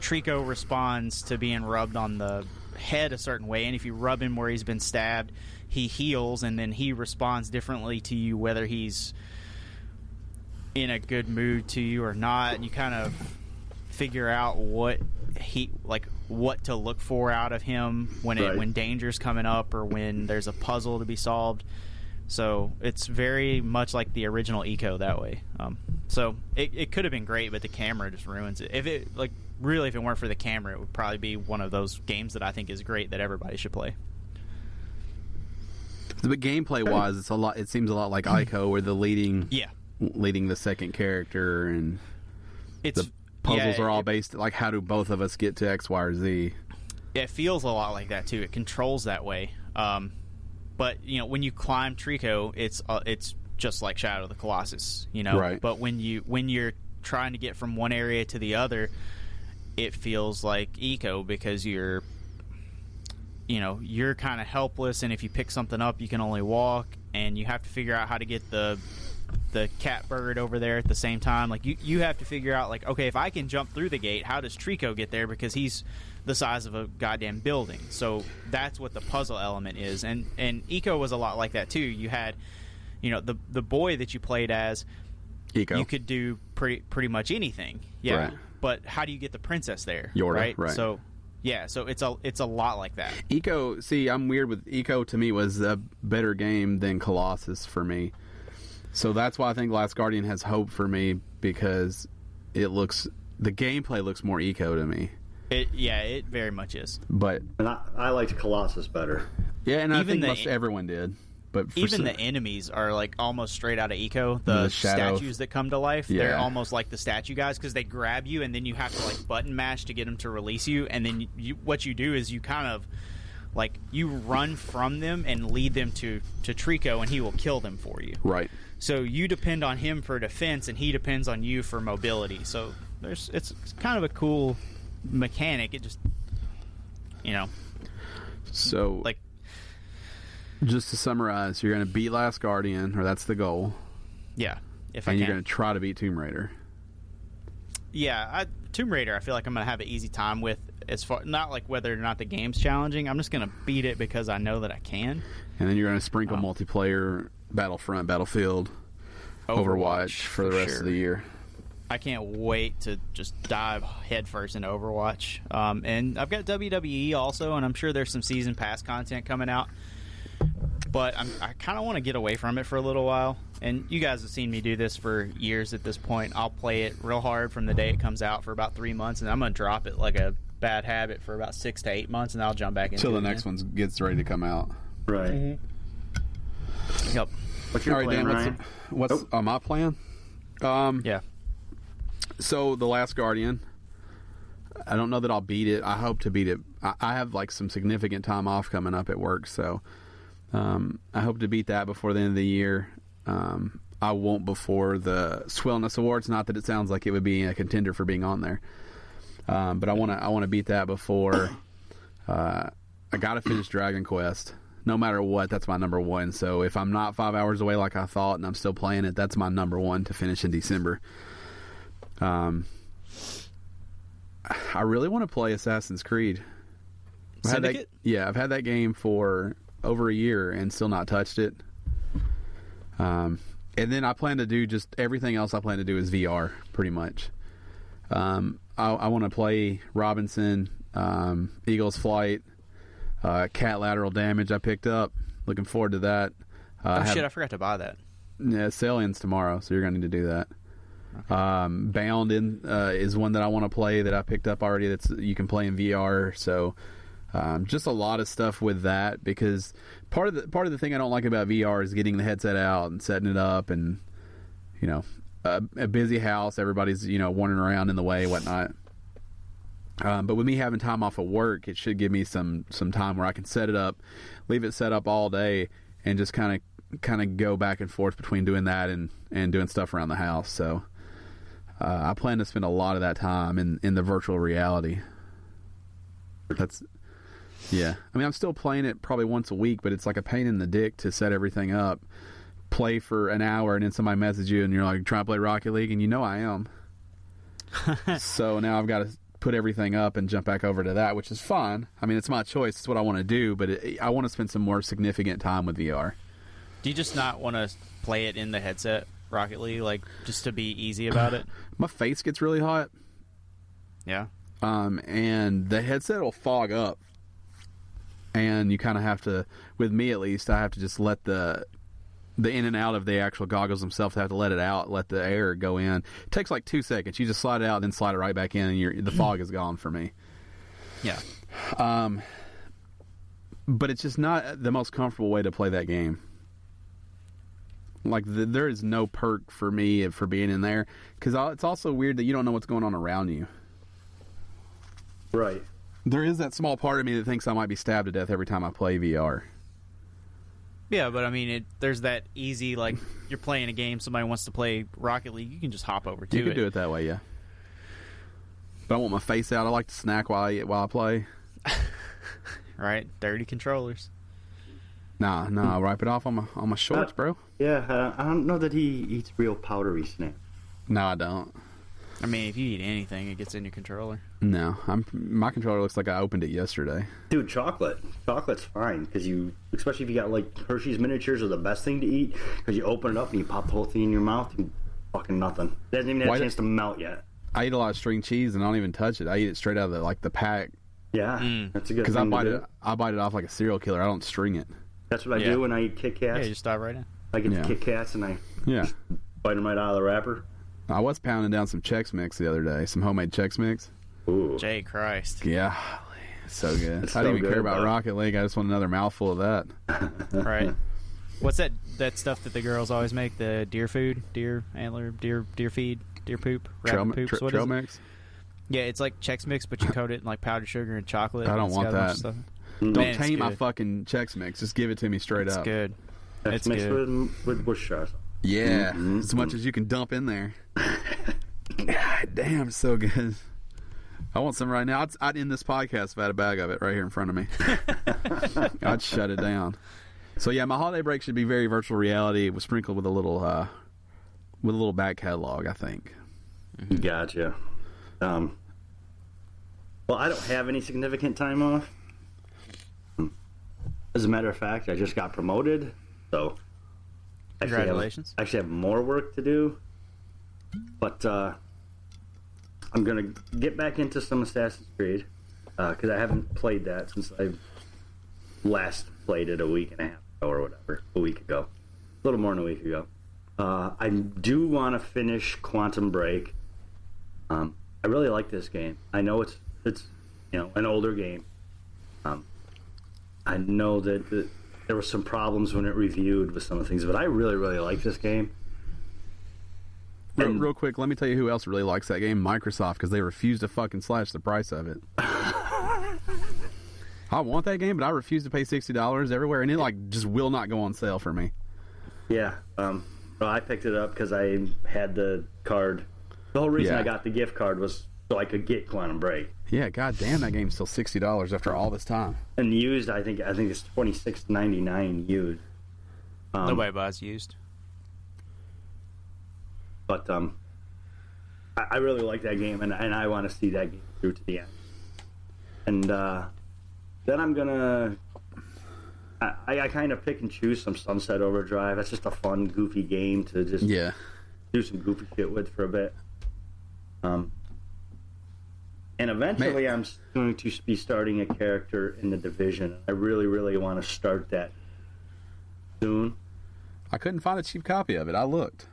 Trico responds to being rubbed on the head a certain way, and if you rub him where he's been stabbed, he heals, and then he responds differently to you, whether he's in a good mood to you or not, and you kind of figure out what to look for out of him when danger's coming up or when there's a puzzle to be solved. So it's very much like the original Eco that way. So it could have been great, but the camera just ruins it. If it weren't for the camera, it would probably be one of those games that I think is great that everybody should play. But gameplay wise, it seems a lot like Ico, where the leading the second character, and the puzzles are all based like, how do both of us get to X, Y, or Z? Yeah, it feels a lot like that too. It controls that way. But when you climb Trico, it's just like Shadow of the Colossus, Right. But when you're trying to get from one area to the other, it feels like Eco, because you're kind of helpless, and if you pick something up, you can only walk, and you have to figure out how to get the cat bird over there at the same time. Like you have to figure out, like, okay, if I can jump through the gate, how does Trico get there? Because he's the size of a goddamn building. So that's what the puzzle element is. And Eco was a lot like that too. You had, the boy that you played as, Eco. You could do pretty much anything. Yeah. Right. But how do you get the princess there? Yorda, right. So yeah, so it's a lot like that. Eco, see, I'm weird with Eco. To me, was a better game than Colossus for me. So that's why I think Last Guardian has hope for me, because the gameplay looks more Eco to me. It very much is. But I liked Colossus better. Yeah, and I think most everyone did. But even the enemies are like almost straight out of Eco. The statues that come to life, they're almost like the statue guys, because they grab you and then you have to like button mash to get them to release you. And then what you do is you kind of like you run from them and lead them to Trico, and he will kill them for you. Right. So you depend on him for defense, and he depends on you for mobility. So it's kind of a cool mechanic. It just So like, just to summarize, you're going to beat Last Guardian, or that's the goal. Yeah, you're going to try to beat Tomb Raider. Yeah, Tomb Raider, I feel like I'm going to have an easy time with, as far not like whether or not the game's challenging. I'm just going to beat it because I know that I can. And then you're going to sprinkle multiplayer, Battlefront, Battlefield, Overwatch for the rest of the year. I can't wait to just dive headfirst into Overwatch. And I've got WWE also, and I'm sure there's some season pass content coming out. But I kind of want to get away from it for a little while. And you guys have seen me do this for years at this point. I'll play it real hard from the day it comes out for about 3 months, and I'm going to drop it like a bad habit for about 6 to 8 months, and then I'll jump back into it. Until the next one gets ready to come out. Right. Mm-hmm. Yep. What's your plan, Ryan? What's my plan? Yeah. So, The Last Guardian, I don't know that I'll beat it. I hope to beat it. I have like some significant time off coming up at work, so I hope to beat that before the end of the year. I won't before the Swellness Awards. Not that it sounds like it would be a contender for being on there, but I want to beat that before. I got to finish Dragon Quest. No matter what, that's my number one. So if I'm not 5 hours away like I thought, and I'm still playing it, that's my number one to finish in December. I really want to play Assassin's Creed. Syndicate? I've had that game for over a year and still not touched it. And then I plan to do just everything else. I plan to do is VR pretty much. I want to play Robinson, Eagle's Flight, Cat Lateral Damage. I picked up. Looking forward to that. Shit! I forgot to buy that. Yeah, sale ends tomorrow, so you're going to need to do that. Okay. Bound is one that I want to play that I picked up already. That's you can play in VR. So just a lot of stuff with that, because part of the thing I don't like about VR is getting the headset out and setting it up, and a busy house, everybody's wandering around in the way, whatnot. But with me having time off of work, it should give me some time where I can set it up, leave it set up all day, and just kind of go back and forth between doing that and doing stuff around the house. So I plan to spend a lot of that time in the virtual reality. Yeah. I mean, I'm still playing it probably once a week, but it's like a pain in the dick to set everything up, play for an hour, and then somebody messages you and you're like, trying to play Rocket League, and I am. So now I've got to put everything up and jump back over to that, which is fun. I mean, it's my choice. It's what I want to do, but I want to spend some more significant time with VR. Do you just not want to play it in the headset, Rocket League, like just to be easy about it? My face gets really hot. Yeah. And the headset will fog up. And you kind of have to, with me at least, I have to just let the in and out of the actual goggles themselves, I have to let it out, let the air go in. It takes like 2 seconds. You just slide it out, then slide it right back in, and the fog is gone for me. Yeah. But it's just not the most comfortable way to play that game. Like, there is no perk for me for being in there, because it's also weird that you don't know what's going on around you. Right. There is that small part of me that thinks I might be stabbed to death every time I play VR. Yeah, but I mean, there's that easy, like, you're playing a game, somebody wants to play Rocket League, you can just hop over to it. You can do it that way, yeah. But I want my face out. I like to snack while I play. Right, dirty controllers. Nah, I'll wipe it off on my shorts, bro. Yeah, I don't know that he eats real powdery snacks. No, I don't. I mean, if you eat anything, it gets in your controller. No, my controller looks like I opened it yesterday. Dude, chocolate's fine, because especially if you got like Hershey's miniatures are the best thing to eat, because you open it up and you pop the whole thing in your mouth and fucking nothing. It hasn't even had a chance to melt yet. I eat a lot of string cheese and I don't even touch it. I eat it straight out of the pack. Yeah, that's a good thing to do. I bite it off like a serial killer. I don't string it. That's what I do when I eat Kit Kats. Yeah, you just dive right in. I get the Kit Kats and I bite them right out of the wrapper. I was pounding down some Chex Mix the other day, some homemade Chex Mix. Ooh. Jay Christ. Yeah, so good. I didn't even care about Rocket League. I just want another mouthful of that. Right. What's that stuff that the girls always make? The deer food? Deer antler? Deer feed? Deer poop? Rabbit poops? What is it? Mix? Yeah, it's like Chex Mix, but you coat it in like powdered sugar and chocolate. I don't want that. Don't taint my fucking Chex Mix. Just give it to me straight up. It's good. It's good. With Worcestershire. Yeah, as much as you can dump in there. God damn, so good. I want some right now. I'd end this podcast if I had a bag of it right here in front of me. I'd shut it down. So yeah, my holiday break should be very virtual reality. It was sprinkled with a little back catalog, I think. Gotcha. Well, I don't have any significant time off. As a matter of fact, I just got promoted, so congratulations. I actually have more work to do, but I'm gonna get back into some Assassin's Creed because I haven't played that since I last played it a week and a half ago or whatever, a little more than a week ago. I do want to finish Quantum Break. I really like this game. I know it's an older game. I know that there were some problems when it reviewed with some of the things, but I really, really like this game. Real quick, let me tell you who else really likes that game: Microsoft, because they refuse to fucking slash the price of it. I want that game, but I refuse to pay $60 everywhere, and it just will not go on sale for me. Yeah, well, I picked it up because I had the card. The whole reason I got the gift card was so I could get Quantum Break. Yeah, goddamn, that game's still $60 after all this time. And used, I think it's $26.99 used. Nobody buys used. But I really like that game, and I want to see that game through to the end. And Then I'm gonna. I kind of pick and choose some Sunset Overdrive. That's just a fun, goofy game to just do some goofy shit with for a bit. And eventually, I'm going to be starting a character in the Division. I really, really want to start that soon. I couldn't find a cheap copy of it. I looked.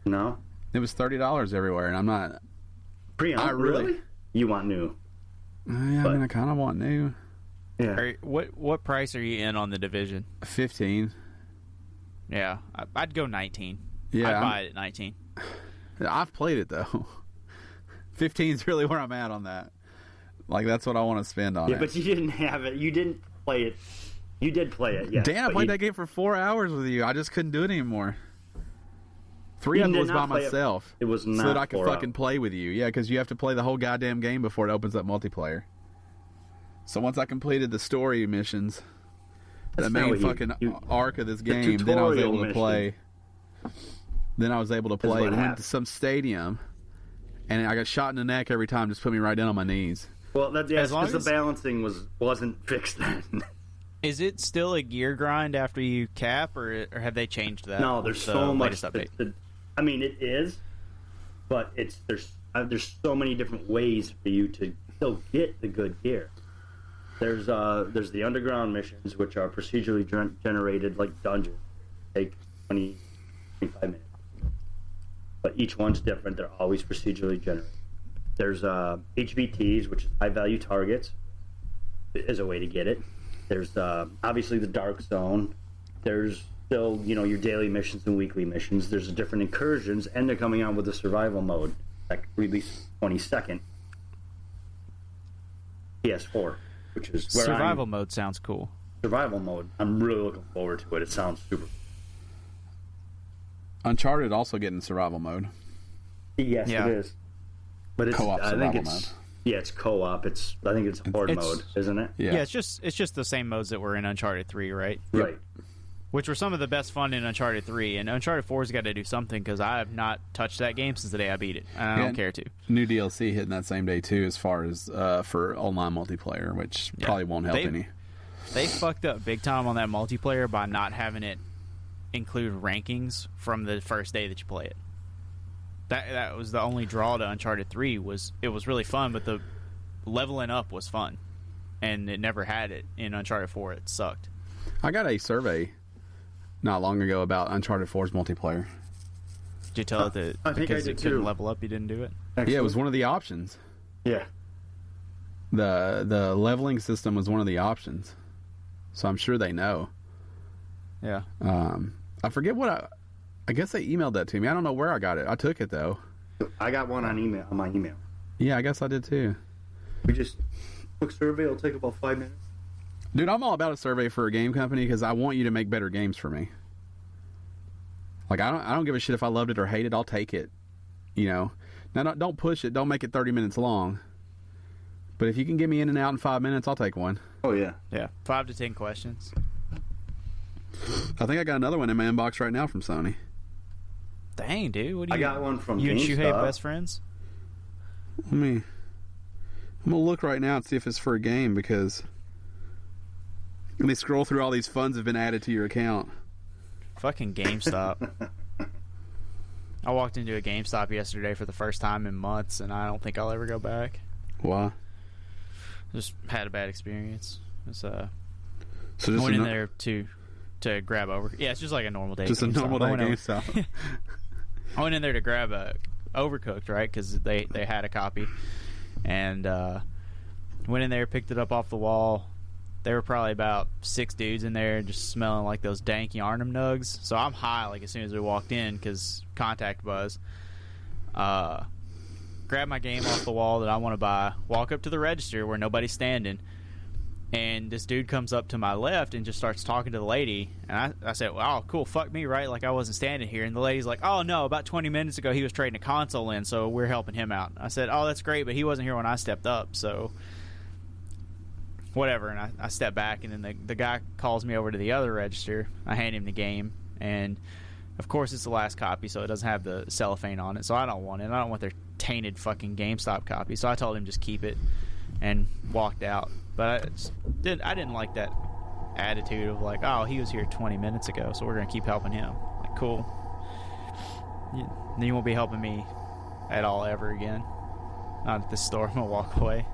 No? It was $30 everywhere, and I'm not... Pre-owned? Really? You want new? Yeah, I mean, I kind of want new. Yeah. What price are you in on the Division? 15. Yeah, I'd go 19. Yeah, I'd buy it at 19. I've played it though. 15 is really where I'm at on that. Like that's what I want to spend on it. Yeah, but you didn't have it. You didn't play it. You did play it. Yeah. Dan, I played that game for 4 hours with you. I just couldn't do it anymore. 3 of them was by myself. It was not so that I could fucking play with you. Yeah, because you have to play the whole goddamn game before it opens up multiplayer. So once I completed the story missions, the main fucking arc of this game, then I was able to play. Then I was able to play. We went to some stadium, and I got shot in the neck every time. Just put me right down on my knees. Well, that's because the balancing wasn't fixed then. Is it still a gear grind after you cap, or have they changed that? No, there's so much. I mean, it is, but there's so many different ways for you to still get the good gear. There's the underground missions, which are procedurally generated like dungeons. Take 20, 25 minutes. But each one's different. They're always procedurally generated. There's HVTs, which is high-value targets, is a way to get it. There's obviously the Dark Zone. There's still, your daily missions and weekly missions. There's different incursions, and they're coming out with a survival mode that released 22nd. PS4. Which is survival mode sounds cool. Survival mode. I'm really looking forward to it. It sounds super. Uncharted also getting survival mode. Yes, it is. But it's co-op survival mode. Yeah, it's co-op. I think it's horde mode, isn't it? Yeah, it's just the same modes that were in Uncharted 3, right? Right. Yep. Which were some of the best fun in Uncharted 3. And Uncharted 4's got to do something because I have not touched that game since the day I beat it. And I don't care to. New DLC hitting that same day, too, as far as for online multiplayer, which probably won't help any. They fucked up big time on that multiplayer by not having it include rankings from the first day that you play it. That was the only draw to Uncharted 3. It was really fun, but the leveling up was fun. And it never had it in Uncharted 4. It sucked. I got a survey not long ago about Uncharted 4's multiplayer. Did you tell it that because it couldn't level up, you didn't do it? Excellent. Yeah, it was one of the options. Yeah. The leveling system was one of the options. So I'm sure they know. Yeah. I forget what I guess they emailed that to me. I don't know where I got it. I took it, though. I got one on my email. Yeah, I guess I did, too. We just quick survey. It'll take about 5 minutes. Dude, I'm all about a survey for a game company because I want you to make better games for me. Like, I don't give a shit if I loved it or hate it. I'll take it. Now, don't push it. Don't make it 30 minutes long. But if you can get me in and out in 5 minutes, I'll take one. Oh, yeah. Yeah, 5 to 10 questions. I think I got another one in my inbox right now from Sony. Dang, dude. I got one from you GameStop. and Shuhei best friends? I'm going to look right now and see if it's for a game because... Let me scroll through all these funds that have been added to your account. Fucking GameStop. I walked into a GameStop yesterday for the first time in months, and I don't think I'll ever go back. Why? Just had a bad experience. So I went in there to grab over. Yeah, it's just like a normal day. Just a normal day GameStop. I went in there to grab a Overcooked, right? Because they had a copy, and went in there, picked it up off the wall. There were probably about 6 dudes in there just smelling like those dank Yarnum nugs. So I'm high like as soon as we walked in because contact buzz. Grab my game off the wall that I want to buy. Walk up to the register where nobody's standing. And this dude comes up to my left and just starts talking to the lady. And I said, wow, cool, fuck me, right? Like I wasn't standing here. And the lady's like, oh, no, about 20 minutes ago he was trading a console in, so we're helping him out. I said, oh, that's great, but he wasn't here when I stepped up, so... whatever, and I step back, and then the guy calls me over to the other register. I hand him the game, and of course it's the last copy, so it doesn't have the cellophane on it, so I don't want it. I don't want their tainted fucking GameStop copy, so I told him just keep it. and walked out. But I didn't like that attitude of like, oh, he was here 20 minutes ago, so we're going to keep helping him. Like, cool. You won't be helping me at all ever again. Not at this store. I'm going to walk away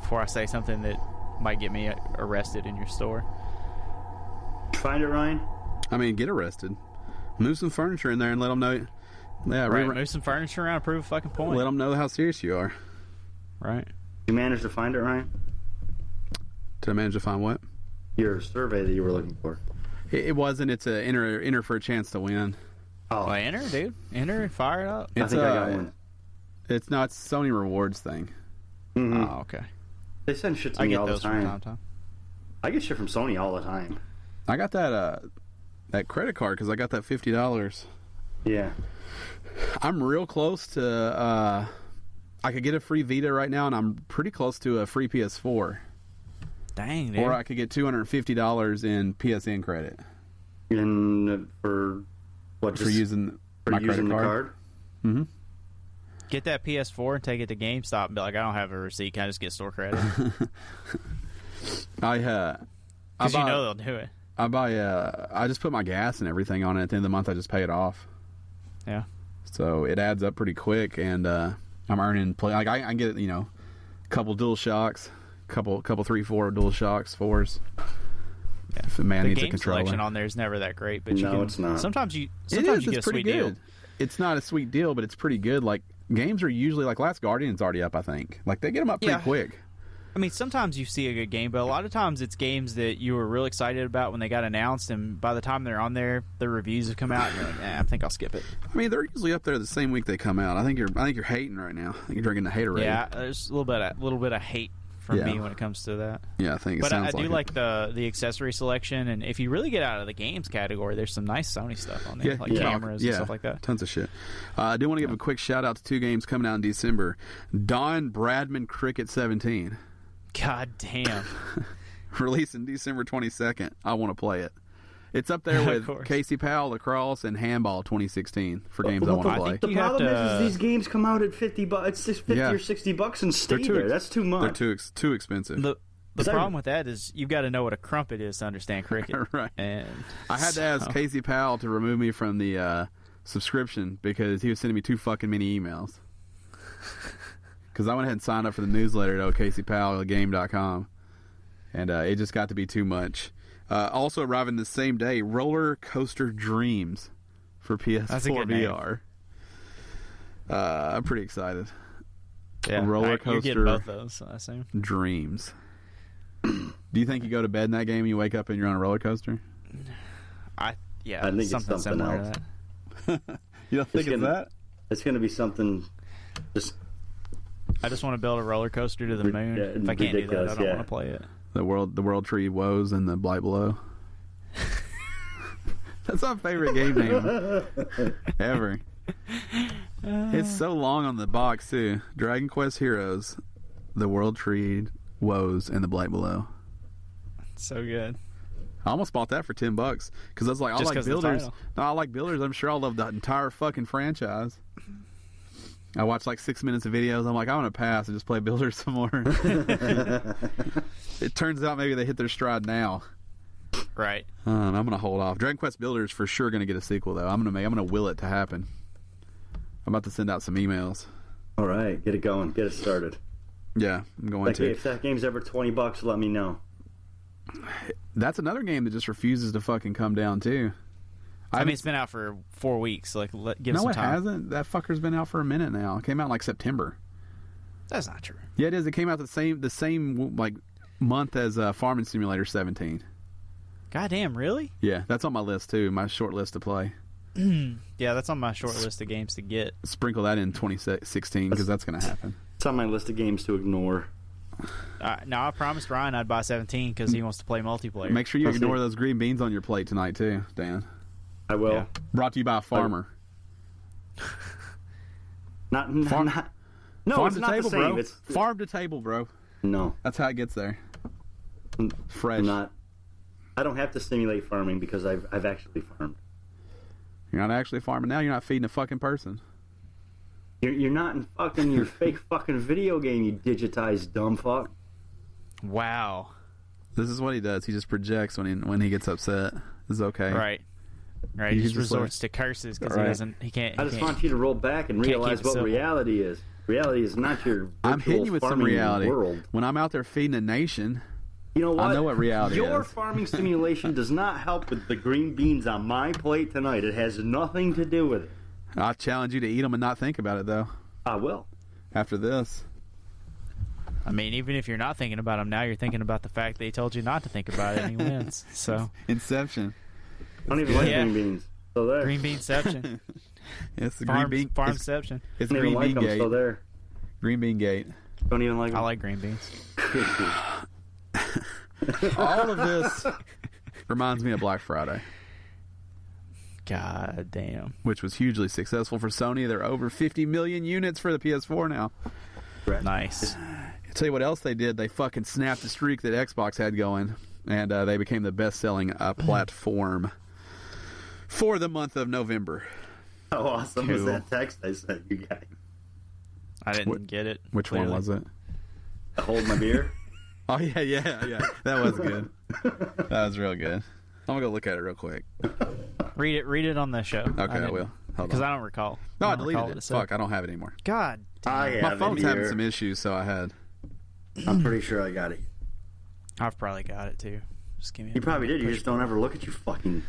before I say something that might get me arrested in your store. Find it, Ryan? I mean, get arrested. Move some furniture in there and let them know. Yeah, right. Move some furniture around and prove a fucking point. Let them know how serious you are. Right. You managed to find it, Ryan? Did I manage to find what? Your survey that you were looking for. It wasn't. It's a enter for a chance to win. Oh, well, enter, dude. Enter, fire it up. I think I got one. It's not Sony Rewards thing. Mm-hmm. Oh, okay. They send shit to me all the time. From time to time. I get shit from Sony all the time. I got that credit card because I got that $50. Yeah. I'm real close to. I could get a free Vita right now, and I'm pretty close to a free PS4. Dang, dude. Or I could get $250 in PSN credit. And for what? For using my credit card. Mm-hmm. Get that PS4 and take it to GameStop and be like, I don't have a receipt. Can I just get store credit? Because you know they'll do it. I just put my gas and everything on it. At the end of the month, I just pay it off. Yeah. So it adds up pretty quick, and I'm earning like I can get a couple dual shocks, couple 3-4 dual shocks 4s. Yeah. If a man the needs game a controller. selection on there is never that great, but it's not. Sometimes you get a sweet deal. It's not a sweet deal, but it's pretty good. Like games are usually like Last Guardian's already up, I think. Like they get them up pretty quick. I mean, sometimes you see a good game, but a lot of times it's games that you were really excited about when they got announced, and by the time they're on there, the reviews have come out, and you're like, I think I'll skip it. I mean, they're usually up there the same week they come out. I think you're hating right now. I think you're drinking the Haterade. Yeah, there's a little bit of hate from me when it comes to that. Yeah, I think. But I do like the accessory selection, and if you really get out of the games category, there's some nice Sony stuff on there, like cameras and stuff like that. Tons of shit. I do want to give a quick shout out to 2 games coming out in December. Don Bradman Cricket 17. God damn. Releasing December 22nd. I want to play it. It's up there with Casey Powell, Lacrosse, and Handball 2016 for games I want to play. The problem is these games come out at $50. It's just $50 or $60 and stay there. That's too much. They're too expensive. The problem with that is you've got to know what a crumpet is to understand cricket. Right. And I had to ask Casey Powell to remove me from the subscription because he was sending me too fucking many emails. Because I went ahead and signed up for the newsletter at CaseyPowellGame.com, and it just got to be too much. Also arriving the same day, Roller Coaster Dreams for PS4 VR. I'm pretty excited. Yeah, Roller Coaster you get both those, I assume. Dreams. Do you think you go to bed in that game and you wake up and you're on a roller coaster? I think something it's something else. To that. You don't think it's that? It's going to be something just... I just want to build a roller coaster to the moon. If I can't do that, I don't want to play it. The World Tree Woes and the Blight Below. That's my favorite game name ever. It's so long on the box too. Dragon Quest Heroes, the World Tree Woes, and the Blight Below. So good. I almost bought that for $10 because I was like, I like builders. No, I like builders. I'm sure I'll love the entire fucking franchise. I watched like 6 minutes of videos. I'm like, I want to pass and just play builders some more. It turns out maybe they hit their stride now. Right. I'm gonna hold off. Dragon Quest Builders for sure gonna get a sequel though. I'm gonna will it to happen. I'm about to send out some emails. All right, get it going. Get it started. Yeah, I'm going to. If that game's ever $20, let me know. That's another game that just refuses to fucking come down too. I mean, it's been out for 4 weeks. Like, give some time. No, it hasn't. That fucker's been out for a minute now. It came out in like September. That's not true. Yeah, it is. It came out the same like month as Farming Simulator 17. Goddamn, really? Yeah, that's on my list too. My short list to play. Yeah, that's on my short list of games to get. Sprinkle that in 2016 because that's going to happen. It's on my list of games to ignore. Now I promised Ryan I'd buy 17 because he wants to play multiplayer. Make sure you ignore those green beans on your plate tonight too, Dan. I will. Yeah. Brought to you by a farmer. No, farm it's to not table, the same. bro. It's farm to table, bro. No, that's how it gets there. Fresh. I don't have to simulate farming because I've actually farmed. You're not actually farming now. You're not feeding a fucking person. You're not in fucking your fake fucking video game. You digitized dumb fuck. Wow. This is what he does. He just projects when he gets upset. This is okay. Right. He just resorts to curses because he can't. I just want you to roll back and realize what reality is. Reality is not your I'm hitting you with some reality. World. When I'm out there feeding a nation, you know what? I know what reality is. Your farming simulation does not help with the green beans on my plate tonight. It has nothing to do with it. I challenge you to eat them and not think about it, though. I will. After this. I mean, even if you're not thinking about them now, you're thinking about the fact that he told you not to think about it and he wins. So Inception. I don't even like green beans. So there. Green beanception. It's the green bean. Farmception. It's green bean gate. So there. Green bean gate. Don't even like them. I like green beans. All of this reminds me of Black Friday. God damn. Which was hugely successful for Sony. They're over 50 million units for the PS4 now. Nice. I'll tell you what else they did. They fucking snapped the streak that Xbox had going, and they became the best-selling platform for the month of November. How awesome was that text I sent you guys? I didn't get it. Which clearly. One was it? I hold my beer. Oh, yeah. That was good. That was real good. I'm going to go look at it real quick. Read it on the show. Okay, I will. Because I don't recall. No, I deleted it. Fuck, I don't have it anymore. God damn. My phone's having some issues, so I had. I'm pretty sure I got it. I've probably got it, too. Just give me you probably did. You just don't ever look at your fucking...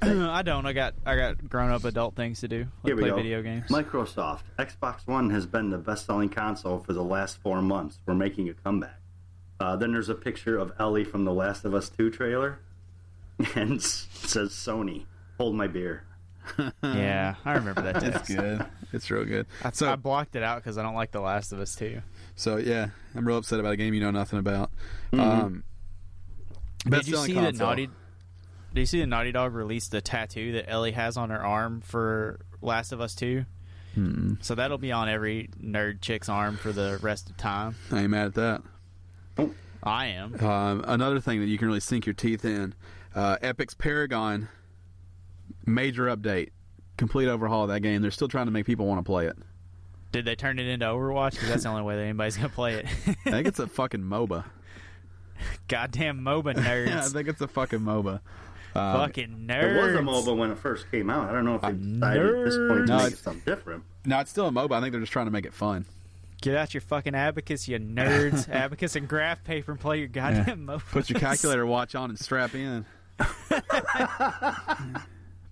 I don't. I got grown-up adult things to do. Like play video games. Microsoft. Xbox One has been the best-selling console for the last 4 months. We're making a comeback. Then there's a picture of Ellie from the Last of Us 2 trailer. And it says Sony. Hold my beer. Yeah, I remember that text. It's good. It's real good. I blocked it out because I don't like The Last of Us 2. So, yeah, I'm real upset about a game you know nothing about. Mm-hmm. Did you see that Naughty Dog released the tattoo that Ellie has on her arm for Last of Us 2? Mm-mm. So that'll be on every nerd chick's arm for the rest of time. I ain't mad at that. I am. Another thing that you can really sink your teeth in, Epic's Paragon, major update, complete overhaul of that game. They're still trying to make people want to play it. Did they turn it into Overwatch? Because that's the only way that anybody's going to play it. I think it's a fucking MOBA. Goddamn MOBA nerds. Yeah, I think it's a fucking MOBA. Fucking nerds. It was a MOBA when it first came out. I don't know if they decided at this point to make it something different. No, it's still a MOBA. I think they're just trying to make it fun. Get out your fucking abacus, you nerds. Abacus and graph paper and play your goddamn MOBA. Put your calculator watch on and strap in.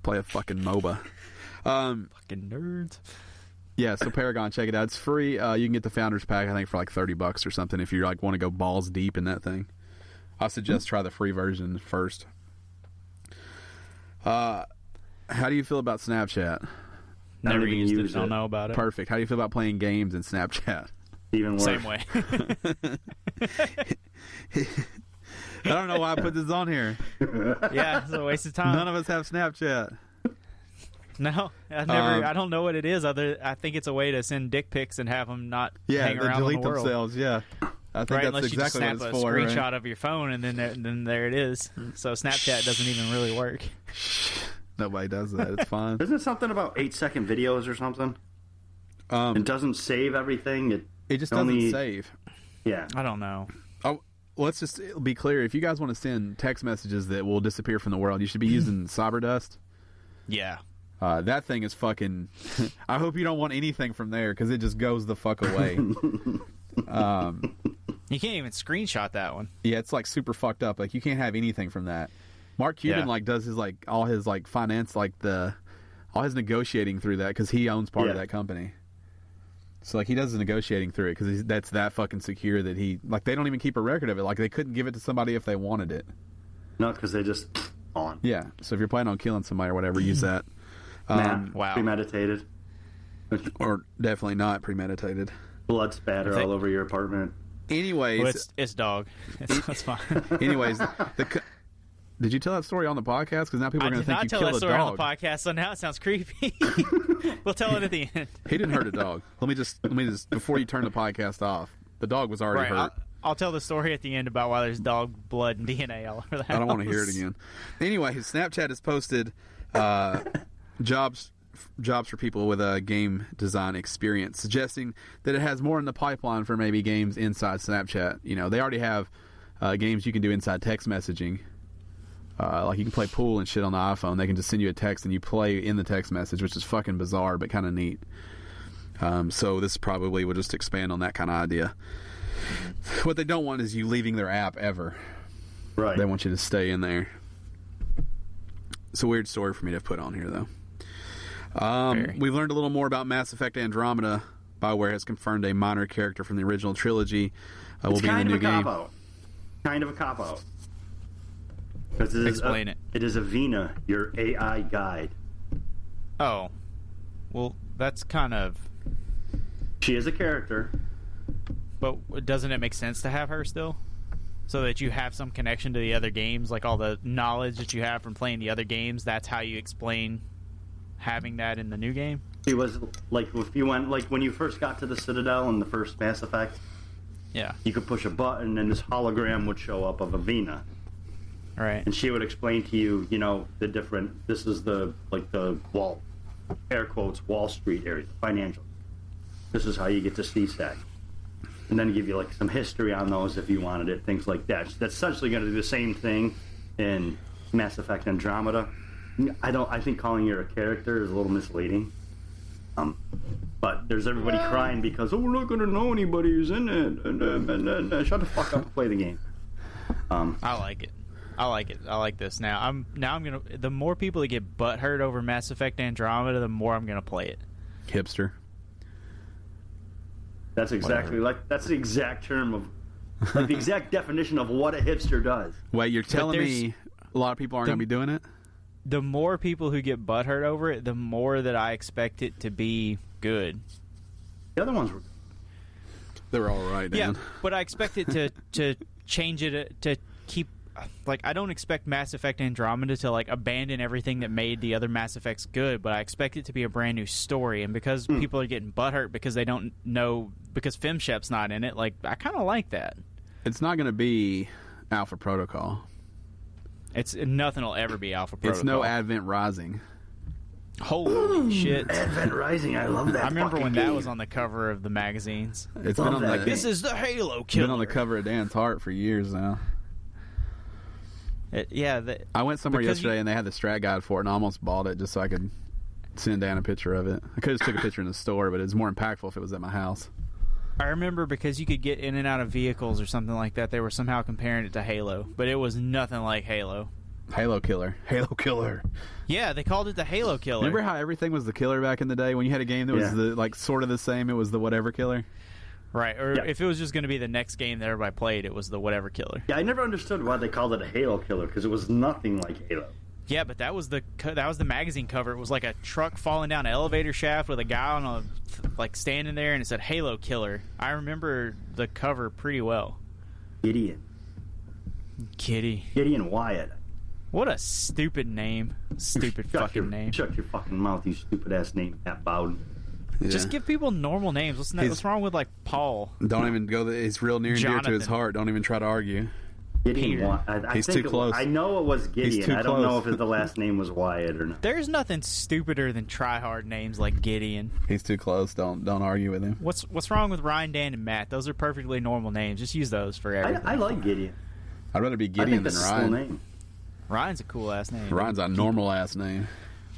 Play a fucking MOBA. Fucking nerds. Yeah, so Paragon, check it out. It's free. You can get the Founders Pack, I think, for like $30 or something if you like want to go balls deep in that thing. I suggest try the free version first. How do you feel about Snapchat? Never used it. Don't know about it. Perfect. How do you feel about playing games in Snapchat? Even worse. Same way. I don't know why I put this on here. Yeah, it's a waste of time. None of us have Snapchat. No, I don't know what it is. I think it's a way to send dick pics and have them not hang around delete the world. Themselves. Yeah, I think Unless that's exactly you what just it's snap for. a screenshot of your phone and then there it is. So Snapchat doesn't even really work. Nobody does that. It's fine. Isn't it something about 8-second videos or something? It doesn't save everything. It just doesn't save. Yeah, I don't know. Let's just be clear. If you guys want to send text messages that will disappear from the world, you should be using Cyberdust. Yeah. That thing is fucking... I hope you don't want anything from there because it just goes the fuck away. You can't even screenshot that one. Yeah, it's like super fucked up. Like you can't have anything from that. Mark Cuban does his all his finance all his negotiating through that because he owns part of that company. So he does the negotiating through it because that's that fucking secure that he they don't even keep a record of it. Like they couldn't give it to somebody if they wanted it. No, because they just on. Yeah. So if you're planning on killing somebody or whatever, use that. Wow. Premeditated. Or definitely not premeditated. Blood spatter all over your apartment. Anyways, it's dog. It's fine. Anyways, did you tell that story on the podcast? Because now people are going to think you killed a dog. I did not tell that story on the podcast, so now it sounds creepy. We'll tell it at the end. He didn't hurt a dog. Let me just before you turn the podcast off, the dog was already hurt. I'll tell the story at the end about why there's dog blood and DNA all over that. I don't want to hear it again. Anyway, his Snapchat has posted jobs jobs for people with a game design experience, suggesting that it has more in the pipeline for maybe games inside Snapchat. You know, they already have games you can do inside text messaging. Like you can play pool and shit on the iPhone. They can just send you a text and you play in the text message, which is fucking bizarre but kind of neat. So this probably will just expand on that kind of idea. What they don't want is you leaving their app ever. Right. They want you to stay in there. It's a weird story for me to put on here, though. We've learned a little more about Mass Effect Andromeda. BioWare has confirmed a minor character from the original trilogy will be in the new game. Kind of a cop-out. Explain it. It is Avina, your AI guide. Oh. Well, that's kind of... She is a character. But doesn't it make sense to have her still? So that you have some connection to the other games, like all the knowledge that you have from playing the other games, that's how you explain having that in the new game? She was, like, if you went, like, when you first got to the Citadel in the first Mass Effect, yeah, you could push a button and this hologram would show up of Avina. Right. And she would explain to you, you know, the different, this is the, like, the Wall Street area, financial. This is how you get to CSAC. And then give you, like, some history on those if you wanted it, things like that. That's essentially going to do the same thing in Mass Effect Andromeda. I think calling her a character is a little misleading. But there's everybody crying because, we're not going to know anybody who's in it. And shut the fuck up and play the game. I like it. I like this. Now I'm gonna. The more people that get butthurt over Mass Effect Andromeda, the more I'm gonna play it. Hipster. That's exactly that's the exact term of, like, the exact definition of what a hipster does. Wait, you're telling me a lot of people aren't gonna be doing it? The more people who get butthurt over it, the more that I expect it to be good. The other ones were. They were all right, Dan. Yeah, but I expect it to change it to keep. Like, I don't expect Mass Effect Andromeda to, like, abandon everything that made the other Mass Effects good, but I expect it to be a brand new story. And because people are getting butthurt because they don't know, because FemShep's not in it, like, I kind of like that. It's not going to be Alpha Protocol. Nothing will ever be Alpha Protocol. It's no Advent Rising. Holy shit. Advent Rising, I love that. I remember when that was on the cover of the magazines. It's been on this is the Halo killer. Been on the cover of Dan's heart for years now. I went somewhere yesterday and they had the strat guide for it, and I almost bought it just so I could send Dan a picture of it. I could have just took a picture in the store, but it's more impactful if it was at my house. I remember because you could get in and out of vehicles or something like that, they were somehow comparing it to Halo, but it was nothing like Halo. Halo Killer. Yeah, they called it the Halo Killer. Remember how everything was the killer back in the day? When you had a game that was sort of the same, it was the whatever killer? Right, or if it was just going to be the next game that everybody played, it was the whatever killer. Yeah, I never understood why they called it a Halo killer, because it was nothing like Halo. Yeah, but that was the magazine cover. It was like a truck falling down an elevator shaft with a guy on standing there, and it said Halo Killer. I remember the cover pretty well. Gideon Wyatt. What a stupid name. Stupid fucking name. Shut your fucking mouth, you stupid ass name, Pat Bowden. Yeah. Just give people normal names. What's wrong with, like, Paul? Don't even go. It's real near and dear to his heart. Don't even try to argue. Gideon. He's too close. I know it was Gideon. I don't know if the last name was Wyatt or not. There's nothing stupider than try-hard names like Gideon. He's too close. Don't argue with him. What's wrong with Ryan, Dan, and Matt? Those are perfectly normal names. Just use those for everything. I like Gideon. I'd rather be Gideon than Ryan. Cool name. Ryan's a cool-ass name. Ryan's a normal-ass name.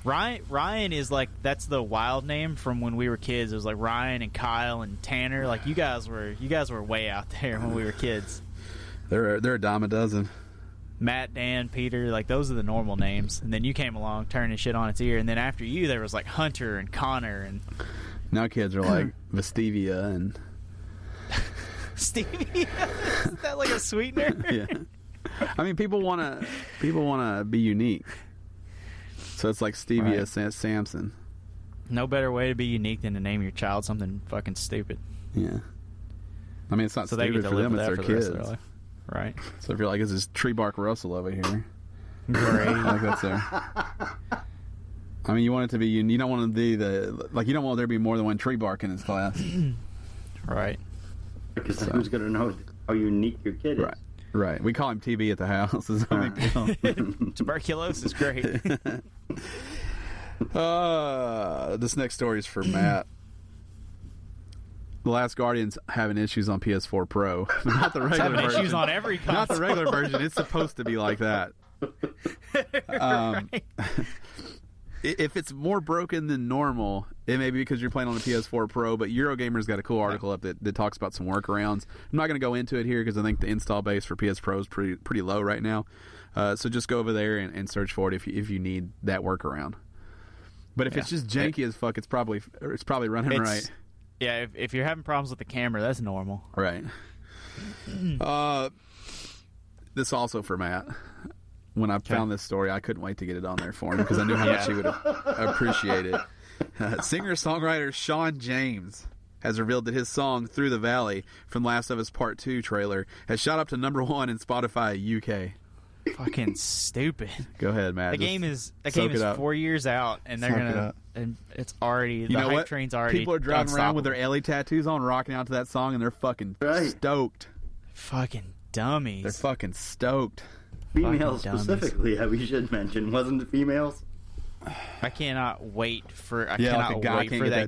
Ryan is like, that's the wild name from when we were kids. It was like Ryan and Kyle and Tanner. Like, you guys were way out there when we were kids. They're a dime a dozen. Matt, Dan, Peter, like, those are the normal names. And then you came along turning shit on its ear. And then after you, there was like Hunter and Connor and now kids are like Vestivia and Stevie. Is that like a sweetener? Yeah. I mean, people wanna be unique. So it's like Stevia Samson. No better way to be unique than to name your child something fucking stupid. Yeah. I mean, it's not stupid for them, it's their kids. Right. So if you're like, this is Tree Bark Russell over here. Great. Like, that's there. I mean, you want it to be, you don't want to be you don't want there to be more than one Tree Bark in his class. Right. Because who's going to know how unique your kid is? Right. We call him TB at the house. It's no big deal. Tuberculosis, great. This next story is for Matt. The Last Guardian's having issues on PS4 Pro. Not the regular version. Issues on every console. Not the regular version. It's supposed to be like that. Right. If it's more broken than normal, it may be because you're playing on the PS4 Pro, but Eurogamer's got a cool article up that talks about some workarounds. I'm not going to go into it here because I think the install base for PS Pro is pretty low right now. So just go over there and search for it if you need that workaround. But if it's just janky as fuck, it's probably running right. Yeah, if you're having problems with the camera, that's normal. Right. This also for Matt. When I found this story, I couldn't wait to get it on there for him because I knew how much he would appreciate it. Singer-songwriter Sean James has revealed that his song Through the Valley from Last of Us Part 2 trailer has shot up to number 1 in Spotify UK. Fucking stupid. Go ahead, Matt. The game is 4 years out, and and it's already the hype train's already. People are driving around with their Ellie tattoos on, rocking out to that song, and they're fucking stoked. Fucking dummies. They're fucking stoked. Females specifically, we should mention, wasn't it females? I cannot wait for that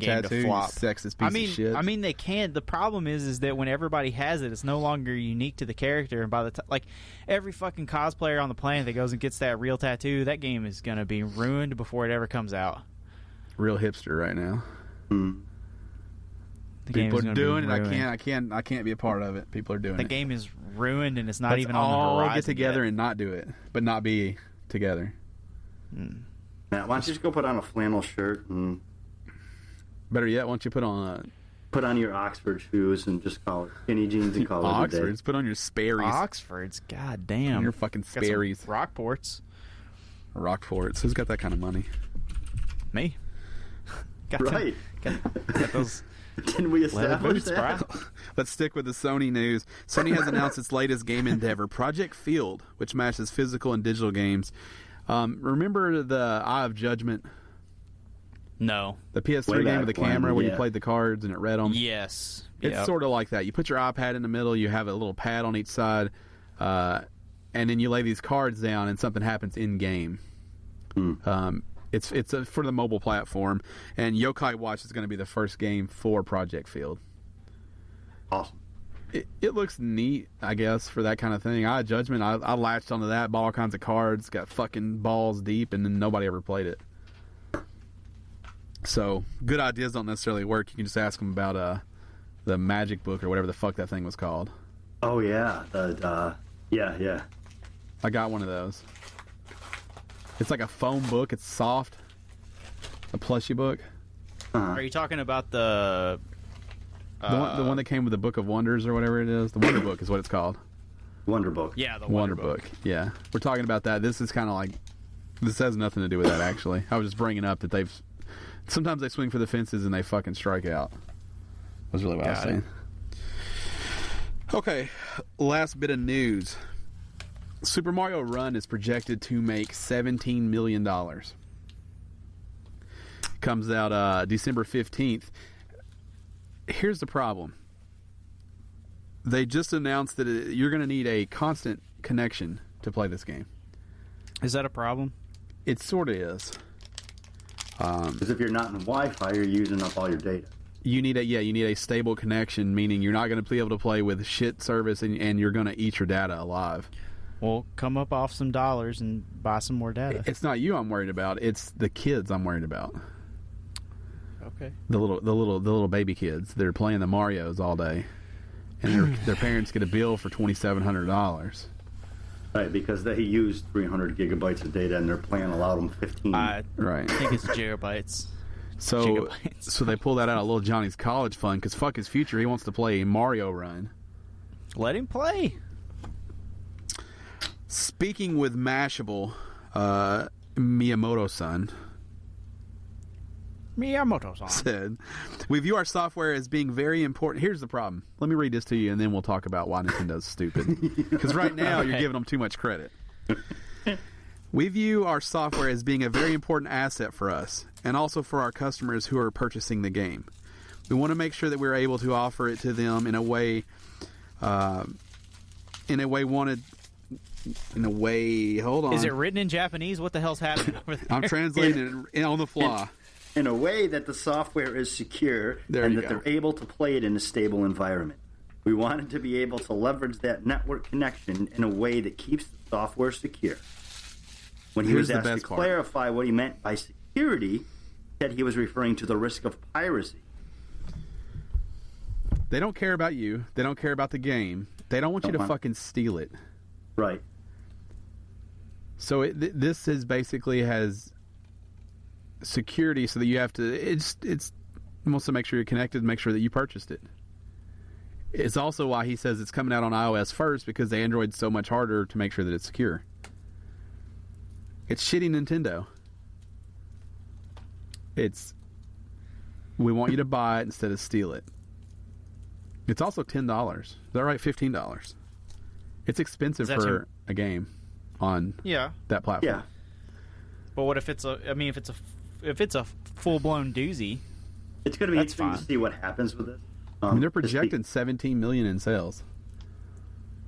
game to flop. Sexist piece of shit. I mean, they can. The problem is that when everybody has it, it's no longer unique to the character. And by the time, every fucking cosplayer on the planet that goes and gets that real tattoo, that game is gonna be ruined before it ever comes out. Real hipster right now. People are doing it. I can't be a part of it. People are doing it. The game is ruined, and it's not even on the horizon. All get together and not do it, but not be together. Matt, why don't you just go put on a flannel shirt and better yet, why don't you put on your Oxford shoes and just call it skinny jeans and call it a day. Oxfords. Put on your Sperry's. Oxfords. God damn. Your fucking Sperry's. Rockports. Who's got that kind of money? Me. Got those. Didn't we establish that? Let's stick with the Sony news. Sony has announced its latest game endeavor, Project Field, which mashes physical and digital games. Remember the Eye of Judgment? No. The PS3 game with the camera where you played the cards and it read them? Yes. It's sort of like that. You put your iPad in the middle, you have a little pad on each side, and then you lay these cards down and something happens in-game. It's for the mobile platform, and Yokai Watch is going to be the first game for Project Field. Awesome. It looks neat, I guess, for that kind of thing. Eye of Judgment, I latched onto that, bought all kinds of cards, got fucking balls deep, and then nobody ever played it. So, good ideas don't necessarily work. You can just ask them about the Magic Book or whatever the fuck that thing was called. Oh, yeah. Yeah. I got one of those. It's like a foam book. It's soft. A plushy book. Are you talking about the one that came with the Book of Wonders or whatever it is? The Wonder Book is what it's called. Wonder Book. Yeah, the Wonder Book. Yeah. We're talking about that. This is kind of like... This has nothing to do with that, actually. I was just bringing up that sometimes they swing for the fences and they fucking strike out. Was really what I was saying. Okay. Last bit of news. Super Mario Run is projected to make $17 million. Comes out December 15th. Here's the problem. They just announced that you're going to need a constant connection to play this game. Is that a problem? It sort of is. Because if you're not in Wi-Fi, you're using up all your data. You need a stable connection, meaning you're not going to be able to play with shit service, and you're going to eat your data alive. Well, come up off some dollars and buy some more data. It's not you I'm worried about. It's the kids I'm worried about. Okay. The little baby kids. They're playing the Marios all day, and their parents get a bill for $2,700. Right, because they used 300 gigabytes of data, and their plan allowed them 15. Right. I think it's gigabytes. So they pull that out of little Johnny's college fund because fuck his future. He wants to play Mario Run. Let him play. Speaking with Mashable, Miyamoto-san said, "We view our software as being very important." Here's the problem. Let me read this to you, and then we'll talk about why Nintendo's stupid. Because right now, you're giving them too much credit. "We view our software as being a very important asset for us, and also for our customers who are purchasing the game. We want to make sure that we're able to offer it to them in a way wanted in a way. Hold on. Is it written in Japanese? What the hell's happening over there? I'm translating it on the fly. In a way that the software is secure and that they're able to play it in a stable environment. We wanted to be able to leverage that network connection in a way that keeps the software secure. When he was asked to clarify what he meant by security, he said he was referring to the risk of piracy. They don't care about you. They don't care about the game. They don't want you to fucking steal it. Right. So this is basically has security so that you have to... It wants to make sure you're connected and make sure that you purchased it. It's also why he says it's coming out on iOS first, because the Android's so much harder to make sure that it's secure. It's shitty Nintendo. We want you to buy it instead of steal it. It's also $10. Is that right? $15. It's expensive for a game on that platform. Yeah. But what if it's if it's a full blown doozy? It's going to be interesting to see what happens with it. They're projecting 17 million in sales.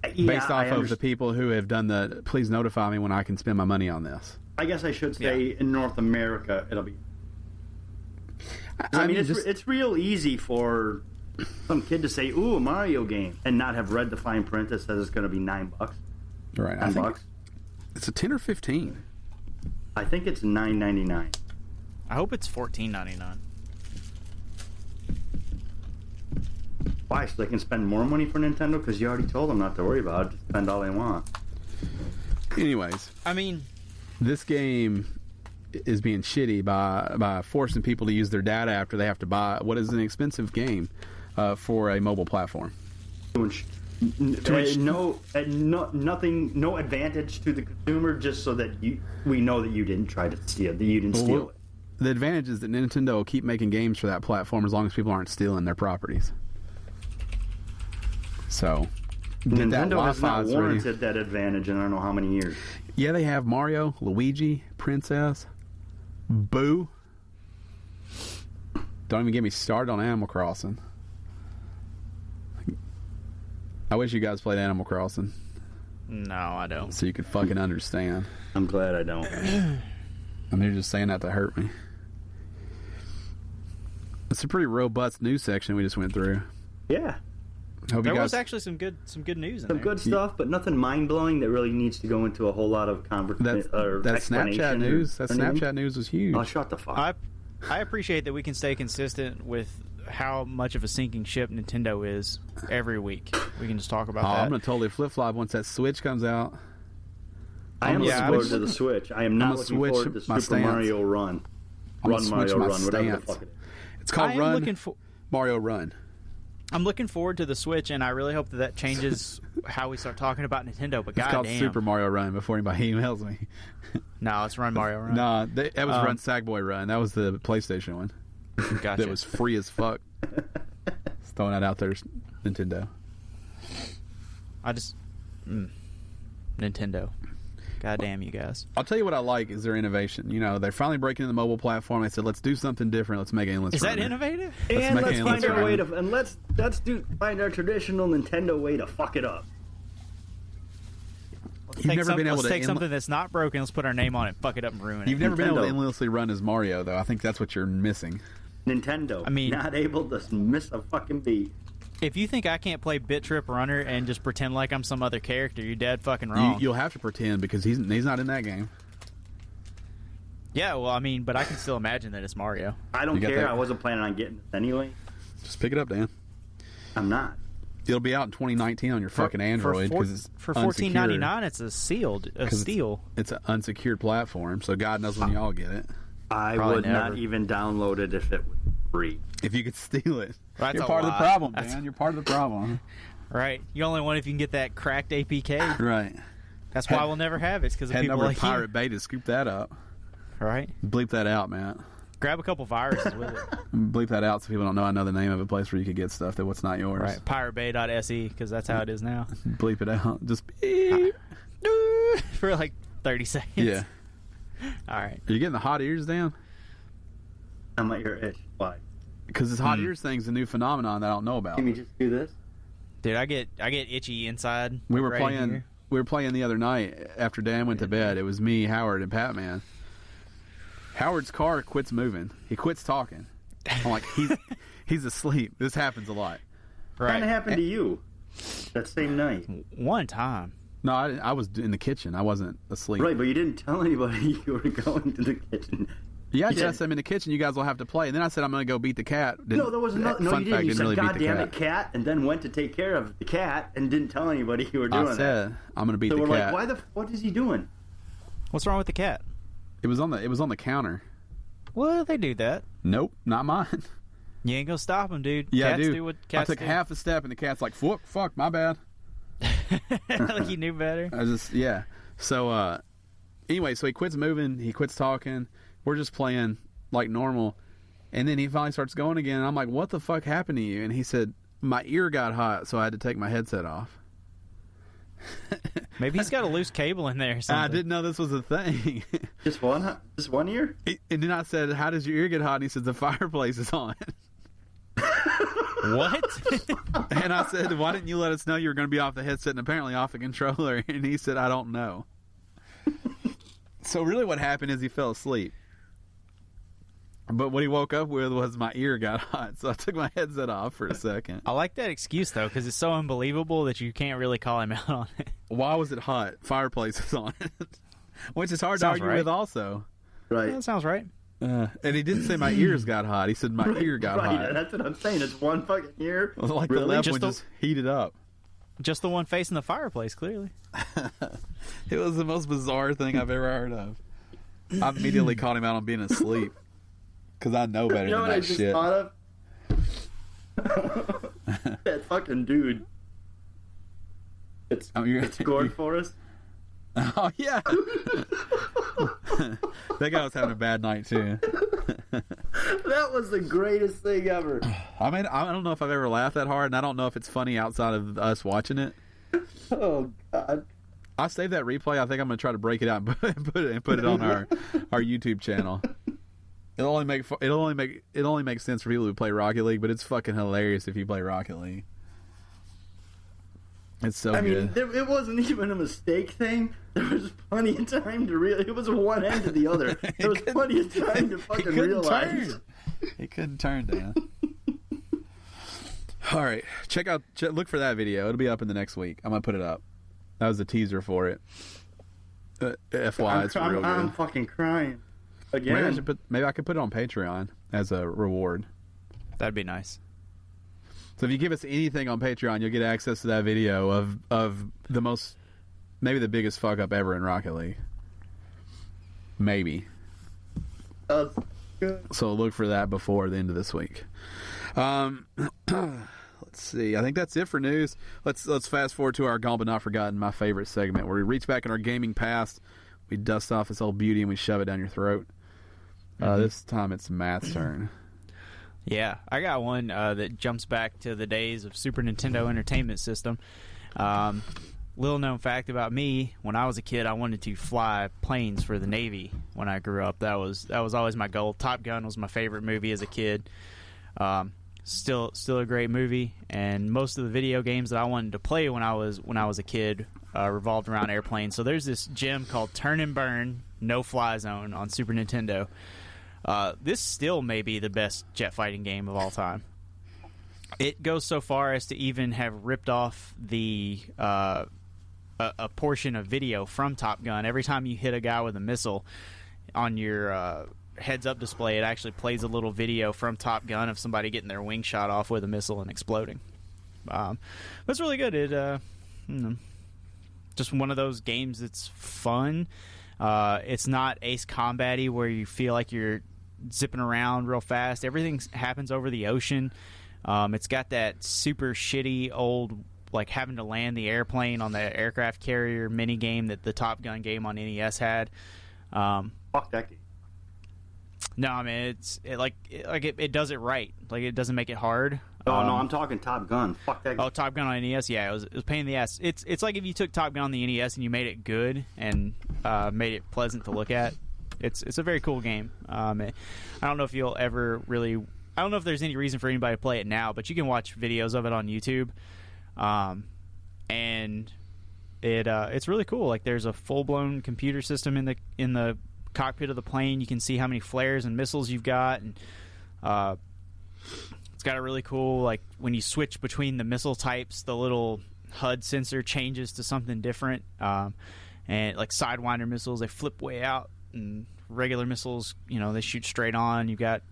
Based off of the people who have done the please notify me when I can spend my money on this. I guess I should say in North America it'll be... I mean, it's real easy for some kid to say, ooh, a Mario game, and not have read the fine print that says it's going to be $9. Right. $10. It's a 10 or 15. I think it's $9.99. I hope it's $14.99. Why? So they can spend more money for Nintendo? Because you already told them not to worry about it. Just spend all they want. Anyways. I mean... This game is being shitty by forcing people to use their data after they have to buy what is an expensive game for a mobile platform. No advantage to the consumer, just so that we know that you didn't try to steal it, that you didn't steal it. The advantage is that Nintendo will keep making games for that platform as long as people aren't stealing their properties. So Nintendo has not warranted that advantage in I don't know how many years. Yeah, they have Mario, Luigi, Princess, Boo. Don't even get me started on Animal Crossing. I wish you guys played Animal Crossing. No, I don't. So you could fucking understand. I'm glad I don't. And they're just saying that to hurt me. It's a pretty robust news section we just went through. Yeah. There was actually some good news in there. Some good stuff, but nothing mind-blowing that really needs to go into a whole lot of conversation or that Snapchat news. That Snapchat news was huge. Oh, shut the fuck. I appreciate that we can stay consistent with how much of a sinking ship Nintendo is every week. We can just talk about that. I'm going to totally flip-flop once that Switch comes out. I am looking forward to the Switch. I am not looking forward to Super Mario Run. Mario Run, whatever the fuck it is. It's called Mario Run. I'm looking forward to the Switch, and I really hope that changes how we start talking about Nintendo. But it's called Super Mario Run before anybody emails me. No, it's Run Mario Run. No, that was Run Sackboy Run. That was the PlayStation one. Gotcha. That was free as fuck. Just throwing that out there, Nintendo. Nintendo. God damn you guys. I'll tell you what I like is their innovation. You know, they're finally breaking in the mobile platform. They said, let's do something different. Let's make Endless Runner. Is that innovative? Let's find our way to... And let's find our traditional Nintendo way to fuck it up. Let's take something that's not broken, let's put our name on it, fuck it up and ruin it. You've never been able to endlessly run as Mario, though. I think that's what you're missing. Nintendo. Not able to miss a fucking beat. If you think I can't play Bit Trip Runner and just pretend like I'm some other character, you're dead fucking wrong. You'll have to pretend because he's not in that game. Yeah, well, but I can still imagine that it's Mario. I don't care. I wasn't planning on getting this anyway. Just pick it up, Dan. I'm not. It'll be out in 2019 on your fucking Android for $14.99. It's a steal. It's an unsecured platform, so God knows when y'all get it. I would not even download it if it was free. If you could steal it. You're part of the problem, man. You're part of the problem. Right. You only want if you can get that cracked APK. Right. That's why we'll never have it. Because of people like Pirate Bay to scoop that up. Right. Bleep that out, man. Grab a couple viruses with it. Bleep that out so people don't know I know the name of a place where you could get stuff that what's not yours. Right. PirateBay.se, because that's how it is now. Bleep it out. Just beep. For like 30 seconds. Yeah. All right. Are you getting the hot ears, Dan? I'm at your itch. Why? Because this hot ears thing's a new phenomenon that I don't know about. Can we just do this? Dude, I get itchy inside. We were playing we were playing the other night after Dan went to bed. It was me, Howard, and Pat-Man. Howard's car quits moving. He quits talking. I'm like, he's asleep. This happens a lot. Right. What kind of happened to you that same night? One time. No, I was in the kitchen. I wasn't asleep. Right, but you didn't tell anybody you were going to the kitchen. Yeah, I just said I'm in the kitchen. You guys will have to play. And then I said I'm going to go beat the cat. No, there was no, you didn't. You said, God damn it, cat, and then went to take care of the cat and didn't tell anybody you were doing that. I said, I'm going to beat the cat. So we're like, what is he doing? What's wrong with the cat? It was on the counter. Well, they do that. Nope, not mine. You ain't going to stop him, dude. Yeah, cats dude. Do what cats I took do. half a step, and the cat's like, fuck, my bad. Like he knew better. Yeah. So, anyway, so he quits moving. He quits talking. We're just playing like normal. And then he finally starts going again. And I'm like, what the fuck happened to you? And he said, my ear got hot, so I had to take my headset off. Maybe he's got a loose cable in there or something. I didn't know this was a thing. Just one ear? And then I said, how does your ear get hot? And he said, the fireplace is on. What? And I said, why didn't you let us know you were going to be off the headset and apparently off the controller? And he said, I don't know. So really what happened is he fell asleep. But what he woke up with was my ear got hot. So I took my headset off for a second. I like that excuse, though, because it's so unbelievable that you can't really call him out on it. Why was it hot? Fireplace was on it. Which is hard to argue with also. Right. Yeah, that sounds right. And he didn't say my ears got hot. He said my ear got hot. That's what I'm saying. It's one fucking ear. Like really? The left one just heated up. Just the one facing the fireplace, clearly. It was the most bizarre thing I've ever heard of. I immediately called him out on being asleep. Because I know better than that shit. You know what I just thought of? That fucking dude. It's scored for us. Oh, yeah. That guy was having a bad night, too. That was the greatest thing ever. I mean, I don't know if I've ever laughed that hard, and I don't know if it's funny outside of us watching it. Oh, God. I saved that replay. I think I'm going to try to break it out and put it on our YouTube channel. It only makes sense for people who play Rocket League, but it's fucking hilarious if you play Rocket League. It's so good. I mean, it wasn't even a mistake thing. There was plenty of time to realize. It was one end to the other. There was plenty of time to fucking realize. He couldn't turn, Dan. All right, look for that video. It'll be up in the next week. I'm gonna put it up. That was a teaser for it. FYI, it's real good. I'm fucking crying. Again. Maybe I could put it on Patreon as a reward. That'd be nice. So if you give us anything on Patreon, you'll get access to that video of the most, maybe the biggest fuck up ever in Rocket League. Maybe. Good. So look for that before the end of this week. Let's see. I think that's it for news. Let's fast forward to our Gone But Not Forgotten, my favorite segment, where we reach back in our gaming past, we dust off its old beauty, and we shove it down your throat. This time it's Matt's turn. Yeah, I got one that jumps back to the days of Super Nintendo Entertainment System. Little known fact about me: when I was a kid, I wanted to fly planes for the Navy. When I grew up, that was always my goal. Top Gun was my favorite movie as a kid. Still a great movie, and most of the video games that I wanted to play when I was a kid revolved around airplanes. So there's this gem called Turn and Burn No Fly Zone on Super Nintendo. This still may be the best jet fighting game of all time. It goes so far as to even have ripped off the a portion of video from Top Gun. Every time you hit a guy with a missile on your heads-up display, it actually plays a little video from Top Gun of somebody getting their wing shot off with a missile and exploding. That's really good. It just one of those games that's fun. It's not Ace Combat-y where you feel like you're zipping around real fast. Everything happens over the ocean. It's got that super shitty old, like having to land the airplane on the aircraft carrier mini game that the Top Gun game on NES had. Fuck that game. No, I mean it does it right. Like it doesn't make it hard. No, I'm talking Top Gun. Fuck that game. Oh, Top Gun on NES. Yeah, it was a pain in the ass. It's like if you took Top Gun on the NES and you made it good and made it pleasant to look at. It's a very cool game. I don't know if you'll ever really. I don't know if there's any reason for anybody to play it now, but you can watch videos of it on YouTube, and It's really cool. Like, there's a full-blown computer system in the cockpit of the plane. You can see how many flares and missiles you've got, and it's got a really cool, like, when you switch between the missile types, the little HUD sensor changes to something different. And like Sidewinder missiles, they flip way out, and regular missiles, they shoot straight on. You've got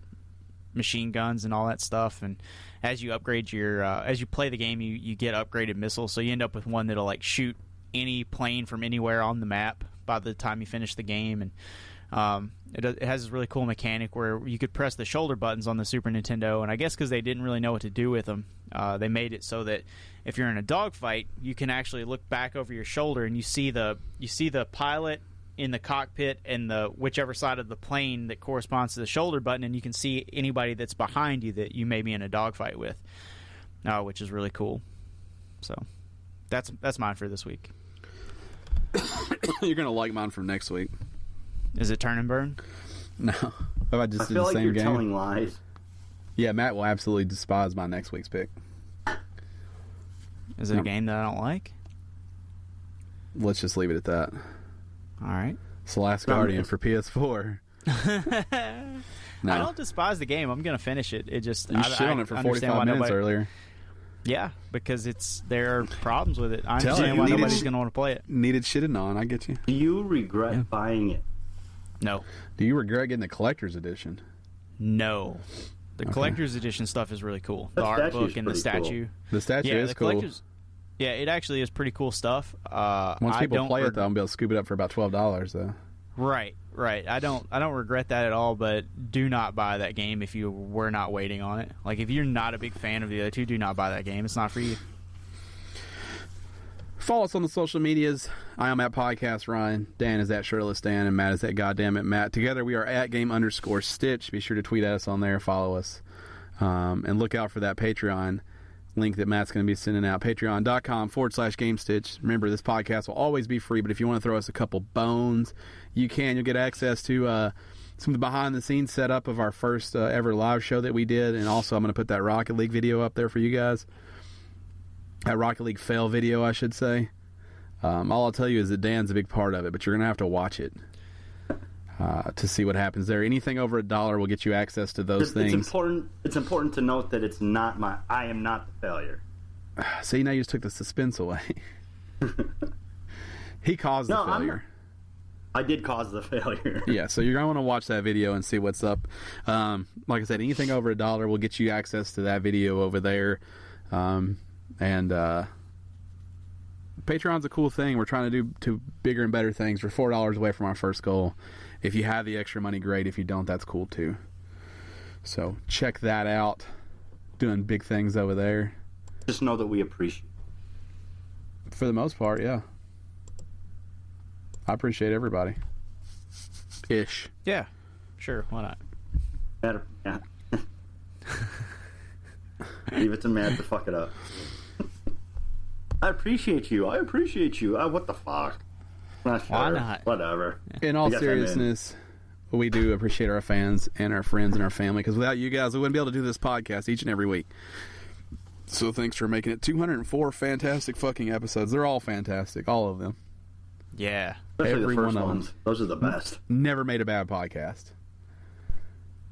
machine guns and all that stuff, and as you upgrade as you play the game, you get upgraded missiles, so you end up with one that'll like shoot any plane from anywhere on the map by the time you finish the game. And it has this really cool mechanic where you could press the shoulder buttons on the Super Nintendo, and I guess because they didn't really know what to do with them, they made it so that if you're in a dogfight, you can actually look back over your shoulder and you see the pilot in the cockpit and the whichever side of the plane that corresponds to the shoulder button, and you can see anybody that's behind you that you may be in a dogfight with, which is really cool. So that's mine for this week. You're gonna like mine from next week. Is it Turn and Burn? No. I just did the feel like same you're game. telling lies. Yeah, Matt will absolutely despise my next week's pick. Is it a game that I don't like? Let's just leave it at that. All right. It's The Last Guardian for PS4. No. I don't despise the game. I'm going to finish it. It just you shit on it for 45 minutes earlier. Yeah, because there are problems with it. I understand why nobody's going to want to play it. Needed shitted on. I get you. Do you regret buying it? No. Do you regret getting the collector's edition? No. The collector's edition stuff is really cool. The art book and the statue. Cool. The statue is cool. Yeah, it actually is pretty cool stuff. Once people play it, though, I'm going to be able to scoop it up for about $12, though. Right. I don't regret that at all, but do not buy that game if you were not waiting on it. Like, if you're not a big fan of the other two, do not buy that game. It's not for you. Follow us on the social medias. I am at Podcast Ryan. Dan is at Shirtless Dan, and Matt is at Goddamn It Matt. Together we are at Game_Stitch. Be sure to tweet at us on there. Follow us. And look out for that Patreon link that Matt's going to be sending out. Patreon.com/Gamestitch. Remember, this podcast will always be free, but if you want to throw us a couple bones, you can. You'll get access to some of the behind-the-scenes setup of our first ever live show that we did, and also I'm going to put that Rocket League video up there for you guys. That Rocket League fail video, I should say. All I'll tell you is that Dan's a big part of it, but you're going to have to watch it to see what happens there. Anything over $1 will get you access to those things. It's important to note that it's not I am not the failure. See, now you just took the suspense away. He caused the failure. I did cause the failure. Yeah, so you're going to want to watch that video and see what's up. Like I said, anything over $1 will get you access to that video over there. And Patreon's a cool thing. We're trying to do bigger and better things. We're $4 away from our first goal. If you have the extra money, great. If you don't, that's cool too. So check that out. Doing big things over there. Just know that we appreciate it. For the most part, yeah. I appreciate everybody. Ish. Yeah. Sure, why not? Yeah. Leave it to Matt to fuck it up. I appreciate you. What the fuck? Not sure. Why not? Whatever. In all seriousness, we do appreciate our fans and our friends and our family, because without you guys, we wouldn't be able to do this podcast each and every week. So thanks for making it 204 fantastic fucking episodes. They're all fantastic, all of them. Yeah. Especially every the first ones. Those are the best. Never made a bad podcast.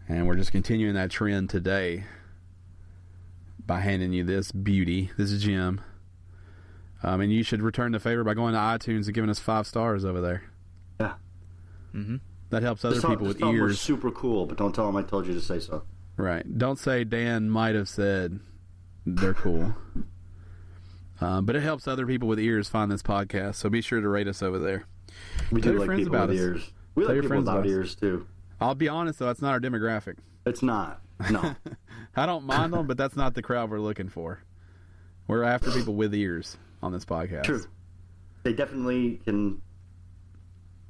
And we're just continuing that trend today by handing you this beauty, this gem. And you should return the favor by going to iTunes and giving us 5 stars over there. Yeah. Mm-hmm. That helps other people with ears. We're super cool, but don't tell them I told you to say so. Right. Don't say Dan might have said they're cool. But it helps other people with ears find this podcast, so be sure to rate us over there. We do like people with ears. We like people without ears, too. I'll be honest, though, that's not our demographic. It's not. No. I don't mind them, but that's not the crowd we're looking for. We're after people with ears on this podcast. True. They definitely can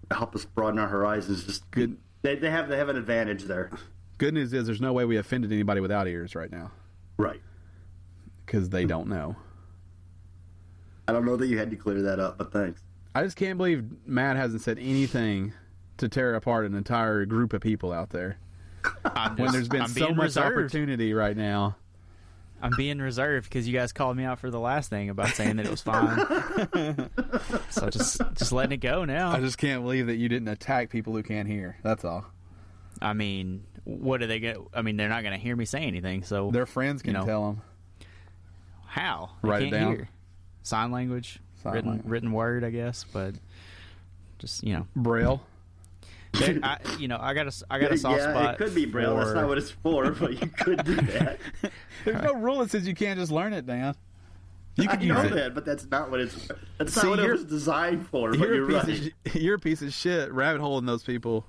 help us broaden our horizons. Just good. They have an advantage there. Good news is there's no way we offended anybody without ears right now. Right. Because they don't know. I don't know that you had to clear that up, but thanks. I just can't believe Matt hasn't said anything to tear apart an entire group of people out there. When there's been so much opportunity right now. I'm being reserved because you guys called me out for the last thing about saying that it was fine. So just letting it go now. I just can't believe that you didn't attack people who can't hear. That's all. I mean, what are they going to... I mean, they're not going to hear me say anything, so... Their friends can tell them. How? Write it down. Hear. Sign language. Written word, I guess, but just, Braille. I got a soft spot. It could be Braille. That's not what it's for, but you could do that. There's no rule that says you can't just learn it, Dan. You can use it. That, but that's not what it's. That's not what it was designed for. But you're right. You're a piece of shit. Rabbit holing those people.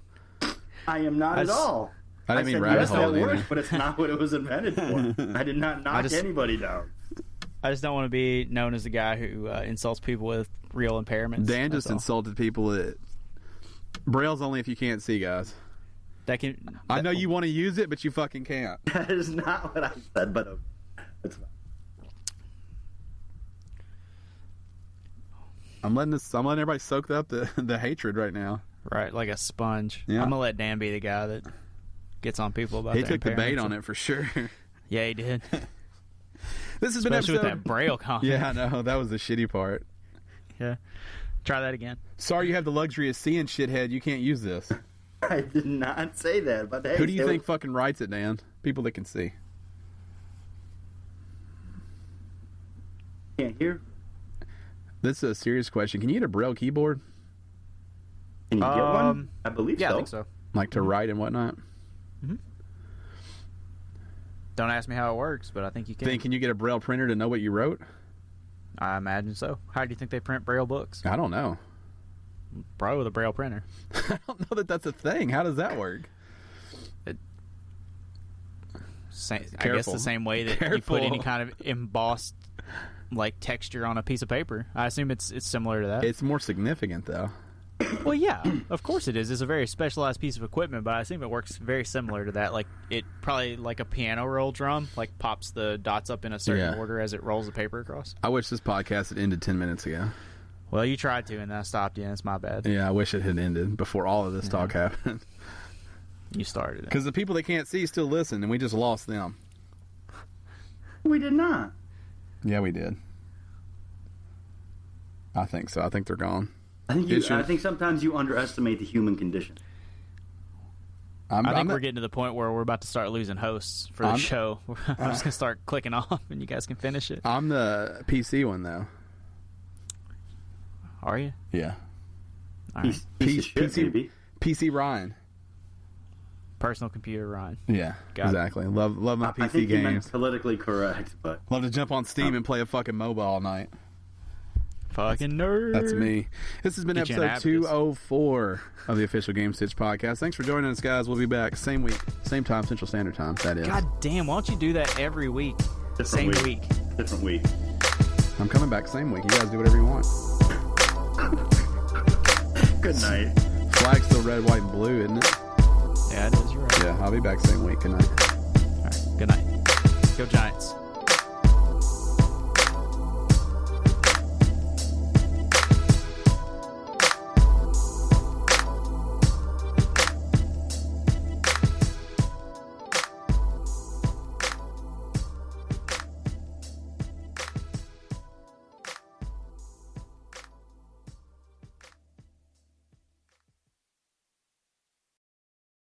I am not at all. I didn't mean rabbit hole. That works, but it's not what it was invented for. I did not knock anybody down. I just don't want to be known as the guy who insults people with real impairments. Dan just insulted people that. Braille's only if you can't see, guys. I know you want to use it, but you fucking can't. That is not what I said, but it's fine. I'm letting everybody soak up the hatred right now. Right, like a sponge. Yeah. I'm gonna let Dan be the guy that gets on people about. He took the bait on it for sure. Yeah, he did. This has been especially with that Braille comment. Yeah, I know that was the shitty part. Yeah, try that again. Sorry, you have the luxury of seeing, shithead. You can't use this. I did not say that. But hey, who do you think fucking writes it, Dan? People that can see. Can't hear. This is a serious question. Can you get a Braille keyboard? Can you get one? I believe so. Yeah, I think so. Like to write and whatnot? Mm-hmm. Don't ask me how it works, but I think you can. Can you get a Braille printer to know what you wrote? I imagine so. How do you think they print Braille books? I don't know. Probably with a Braille printer. I don't know that that's a thing. How does that work? I guess the same way that you put any kind of embossed like texture on a piece of paper. I assume it's similar to that. It's more significant though. Well, yeah, of course it is. It's a very specialized piece of equipment, but I assume it works very similar to that. Like it probably like a piano roll drum, like pops the dots up in a certain order as it rolls the paper across. I wish this podcast had ended 10 minutes ago. Well, you tried to, and then I stopped you, and it's my bad. Yeah, I wish it had ended before all of this talk happened. You started it. Because the people that can't see still listen, and we just lost them. We did not. Yeah, we did. I think so. I think they're gone. I think sometimes you underestimate the human condition. I think we're getting to the point where we're about to start losing hosts for the show. I'm just going to start clicking off, and you guys can finish it. I'm the PC one, though. Are you? Yeah. All right. PC Ryan. Personal computer Ryan. Yeah, exactly. Love my PC I think games. You meant politically correct, but love to jump on Steam and play a fucking MOBA all night. Fucking nerd. That's me. This has been episode 204 of the official Gamestitch Podcast. Thanks for joining us, guys. We'll be back same week, same time, Central Standard Time. That is. God damn! Why don't you do that every week? Different week. Different week. I'm coming back same week. You guys do whatever you want. Good night. Flag's still red, white, and blue, isn't it? Yeah, it is. You're right. Yeah, I'll be back same week. Good night. All right. Good night. Go Giants.